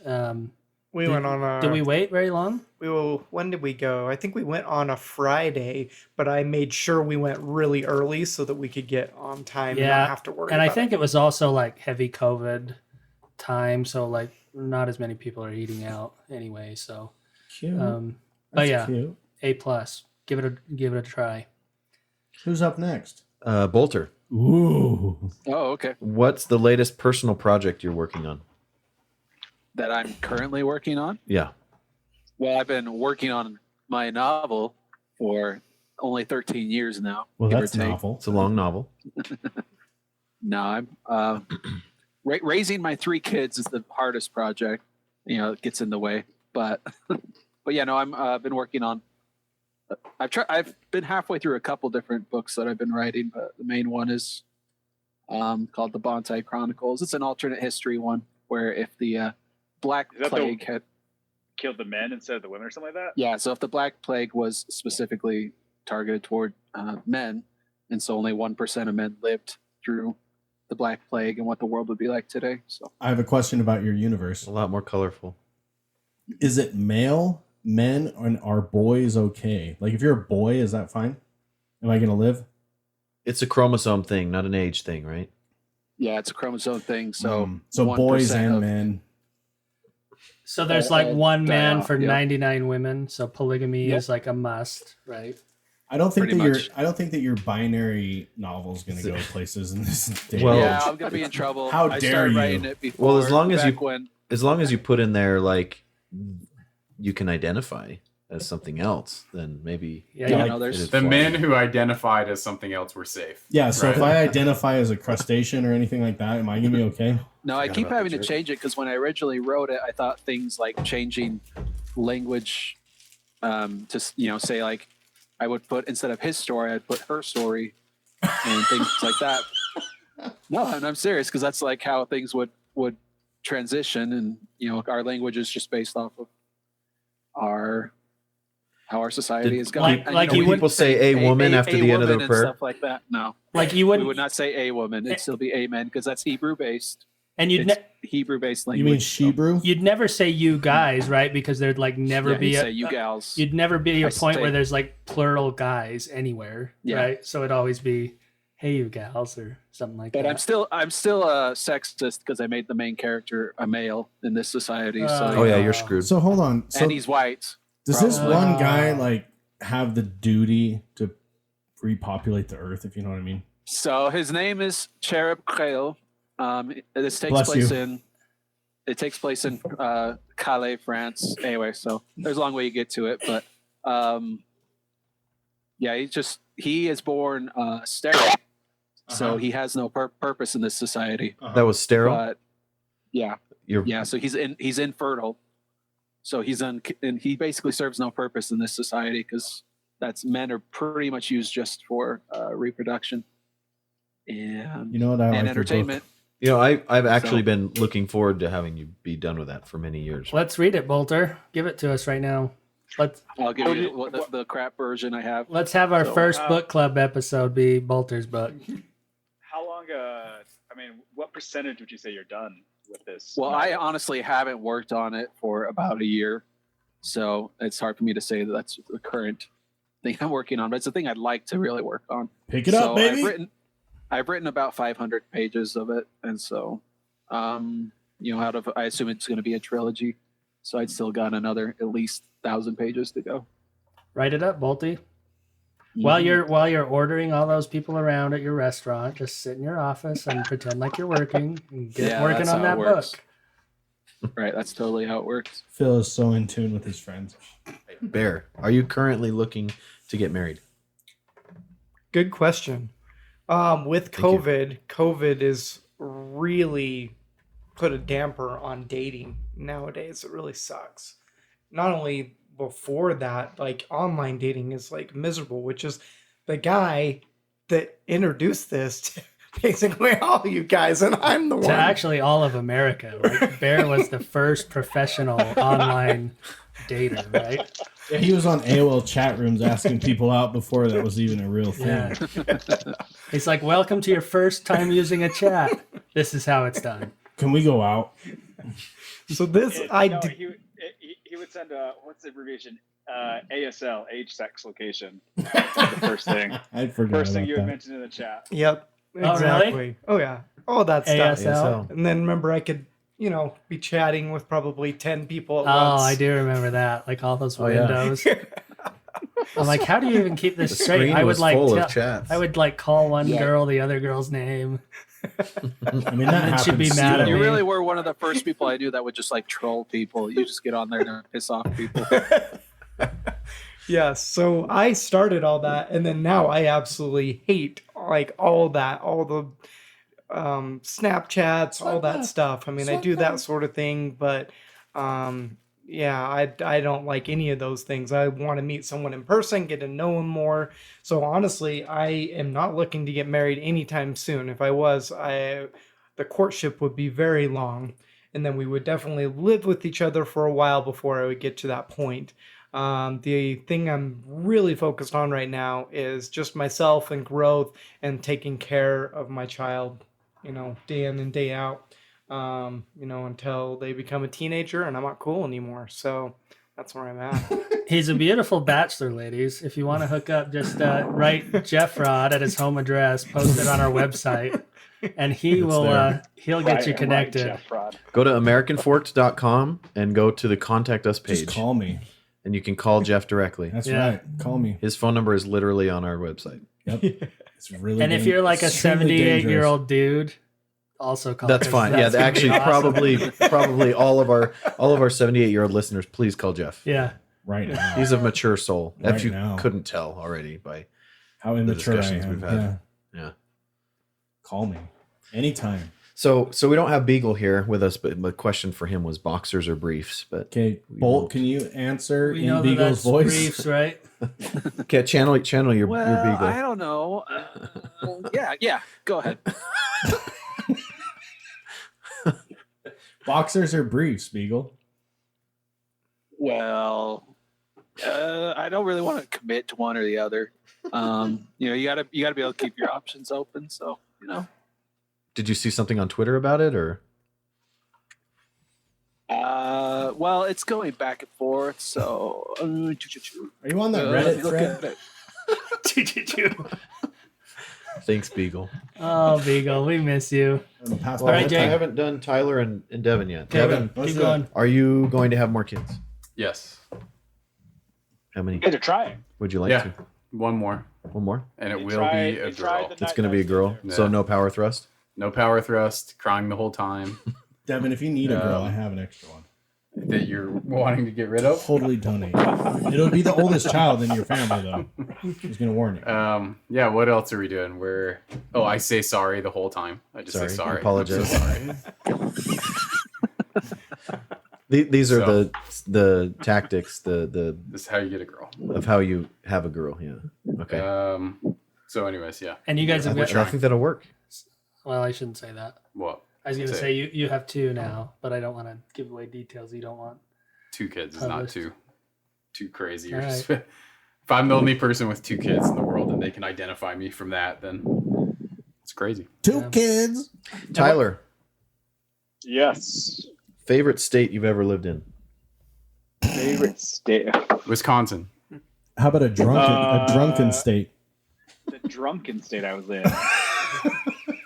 We went on a. Did we wait very long? When did we go? I think we went on a Friday, but I made sure we went really early so that we could get on time and not have to worry. And I about think it was also like heavy COVID time, so like not as many people are eating out anyway. So, Cute. but That's yeah, cute. A+. Give it a try. Who's up next? Bolter. Ooh. Oh, okay. What's the latest personal project you're working on? That I'm currently working on. Yeah. Well, I've been working on my novel for only 13 years now. Well, give or that's take. novel. It's a long novel. No, I'm raising my 3 kids is the hardest project. You know, it gets in the way, but yeah, no, I've been working on. I've been halfway through a couple different books that I've been writing, but the main one is called The Bonsai Chronicles. It's an alternate history one where if the Black Is that Plague had killed the men instead of the women or something like that? Yeah, so if the Black Plague was specifically targeted toward men, and so only 1% of men lived through the Black Plague and what the world would be like today. So I have a question about your universe. A lot more colorful. Is it male, men, and are boys okay? Like if you're a boy, is that fine? Am I going to live? It's a chromosome thing, not an age thing, right? yeah, it's a chromosome thing. So So 1% boys and of- men. So there's like one die man off, for yeah. 99 women. So polygamy Yep. is like a must, right? I don't think Pretty much. I don't think that your binary novel is going to go places in this day. Well- yeah, I'm gonna be in trouble. How I dare started you. writing it before. Well, as long as back you- when As long as you put in there like you can identify as something else, then maybe Yeah, Yeah, yeah. no, there's- it is The fine. men who identified as something else were safe. Yeah, so right? if I identify as a crustacean or anything like that, am I going to be okay? No, I Forgot keep about having the to jerk. change it because when I originally wrote it, I thought things like changing language to say like I would put instead of his story, I'd put her story and things like that. No, and I'm serious because that's like how things would transition, and our language is just based off of how our society Did- is going. like And you When would people say a woman after the end of woman their and prayer. stuff like that. No, Like you we wouldn't, would not say a woman. It'd still be amen because that's Hebrew based. and you'd It's Hebrew based language. You mean so- Shebrew? you'd never say you guys, right? Because there'd like never Yeah, be he'd a say you gals. you'd never be a I point say- where there's like plural guys anywhere, Yeah. right? So it'd always be hey you gals or something like But that. I'm still a sexist because I made the main character a male in this society. So Oh yeah, you're screwed. So hold on. So and he's white. does this probably. one guy like have the duty to repopulate the earth, if you know what I mean? So his name is Cherub Creel. This takes Bless place you. in Calais, France. Anyway, so there's a long way you get to it, but yeah, he is born sterile, so he has no purpose in this society. That was sterile. But yeah, so he's infertile. So and he basically serves no purpose in this society because men are pretty much used just for reproduction and You know what I like your book. entertainment. You know, I've actually been looking forward to having you be done with that for many years. Let's read it, Bolter. Give it to us right now. I'll give you the crap version I have. Let's have our first book club episode be Bolter's book. How long? I mean, what percentage would you say you're done with this? Well, I honestly haven't worked on it for about a year, so it's hard for me to say that that's the current thing I'm working on. But it's a thing I'd like to really work on. Pick it up, baby. I've written about 500 pages of it, and so, out of I assume it's going to be a trilogy, so I'd still got another at least 1,000 pages to go. Write it up, Bolty. While you're ordering all those people around at your restaurant, just sit in your office and pretend like you're working and get working on that book. Right, that's totally how it works. Phil is so in tune with his friends. Bear, are you currently looking to get married? Good question. With COVID is really put a damper on dating nowadays. It really sucks. Not only before that, like online dating is like miserable, which is the guy that introduced this to basically all you guys, and I'm the one. To actually all of America. Like Bear was the first professional online dater, right? Yeah, he was on AOL chat rooms asking people out before that was even a real thing. Yeah. He's like, welcome to your first time using a chat. This is how it's done. Can we go out? So this, he would send what's the abbreviation? ASL, age, sex, location. The first thing. I forgot. First thing about you had that. mentioned in the chat. Yep. Oh, Exactly. really? Oh yeah. All that stuff. ASL. And then remember, I could, be chatting with probably 10 people at Oh, once. I do remember that. Like all those Oh, yeah. windows. I'm like, how do you even keep this The straight? screen I would was like full of chats. I would like call one girl the other girl's name. I mean, that And she'd be happens. mad at You me. really were one of the first people I knew that would just like troll people. You just get on there and piss off people. Yeah, so I started all that, and then now I absolutely hate like all that, all the Snapchats, all that stuff. I mean, I do that sort of thing, but yeah, I don't like any of those things. I want to meet someone in person, get to know them more. So honestly, I am not looking to get married anytime soon. If I was, the courtship would be very long, and then we would definitely live with each other for a while before I would get to that point. The thing I'm really focused on right now is just myself and growth and taking care of my child, day in and day out, until they become a teenager and I'm not cool anymore. So that's where I'm at. He's a beautiful bachelor, ladies. If you want to hook up, just write Jeff Rod at his home address, post it on our website, and he'll get you connected. Go to AmericanForks.com and go to the contact us page. Just call me. And you can call Jeff directly. That's right. Call me. His phone number is literally on our website. Yep. It's really. And if you're like a extremely 78-year-old dude, also call. That's fine. Yeah, actually, probably all of our 78-year-old listeners, please call Jeff. Yeah, right now. He's a mature soul. Right if you now. couldn't tell already by how the immature discussions I am. we've had. Yeah. Call me anytime. So we don't have Beagle here with us, but my question for him was boxers or briefs. But okay, Bolt, can you answer we in know Beagle's that's voice? briefs, right? Okay, channel your Well, Beagle. I don't know. Yeah. Go ahead. Boxers or briefs, Beagle? Well, I don't really want to commit to one or the other. You gotta be able to keep your options open. So Did you see something on Twitter about it, or? Well, it's going back and forth. So, are you on that Reddit thread? Thanks, Beagle. Oh, Beagle, we miss you. Pass Well, All right, I Jake. haven't done Tyler and Devin yet. Okay, Devin, keep going. are you going to have more kids? Yes. How many You guys are trying. would you like Yeah. to? One more. One more? And it They will tried- be a they tried girl. the It's night going to be a I was girl. there. So Yeah. no power thrust? No power thrust, crying the whole time. Devin, if you need a girl, Um, I have an extra one. That you're wanting to get rid of. Totally donate. It'll be the oldest child in your family, though. Just gonna warn you. Yeah, what else are we doing? I say sorry the whole time. I just say sorry. Apologize. I'm so sorry. These are So- the tactics, the This is how you get a girl. of how you have a girl. Yeah. Okay. So anyways, yeah. And you guys have I got. think that'll work. Well, I shouldn't say that. What? I was going to Say say you have 2 now, but I don't want to give away details you don't want. 2 kids is not Published. too crazy. All right. If I'm the only person with 2 kids in the world and they can identify me from that, then it's crazy. 2 kids. Tyler, Yes. favorite state you've ever lived in? Favorite state. Wisconsin. How about a drunken state? The drunken state I was in.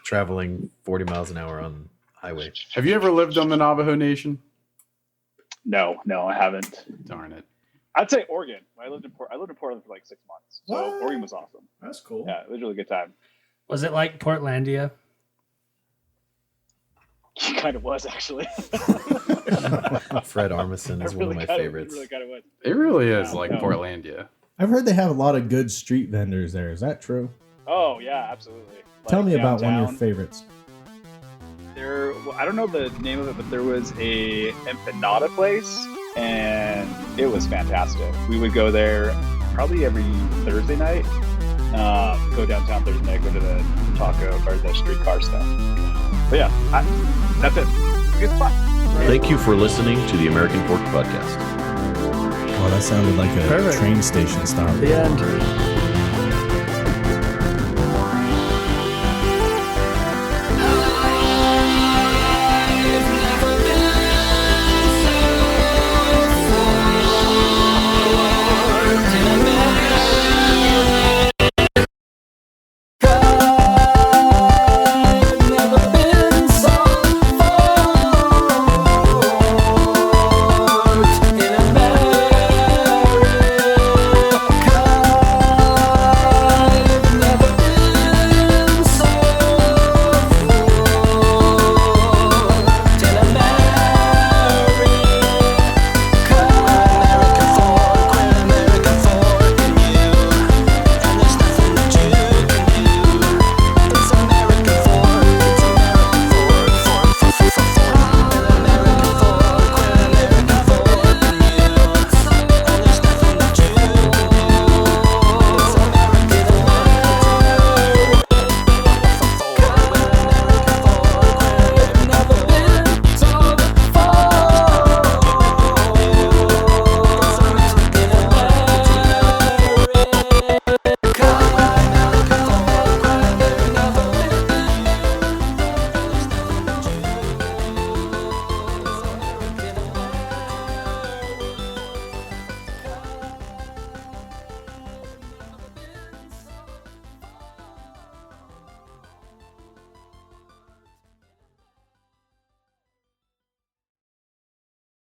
Traveling 40 miles an hour on highway. Have you ever lived on the Navajo Nation? No, I haven't. Darn it. I'd say Oregon. I lived in Portland for like 6 months. So What? Oregon was awesome. That's cool. Yeah, it was a really good time. Was it like Portlandia? It kind of was actually. Fred Armisen is one of my favorites. Really kind of was. It really is Yeah, like no. Portlandia. I've heard they have a lot of good street vendors there. Is that true? Oh yeah, absolutely. Tell Like me about one of your downtown, favorites. I don't know the name of it, but there was a empanada place, and it was fantastic. We would go there probably every Thursday night. Go downtown Thursday night, go to the taco or the streetcar stuff. But yeah, that's it. Good spot. Thank you for listening to the American Fork Podcast. Well, that sounded like a Perfect. train station stop. The end.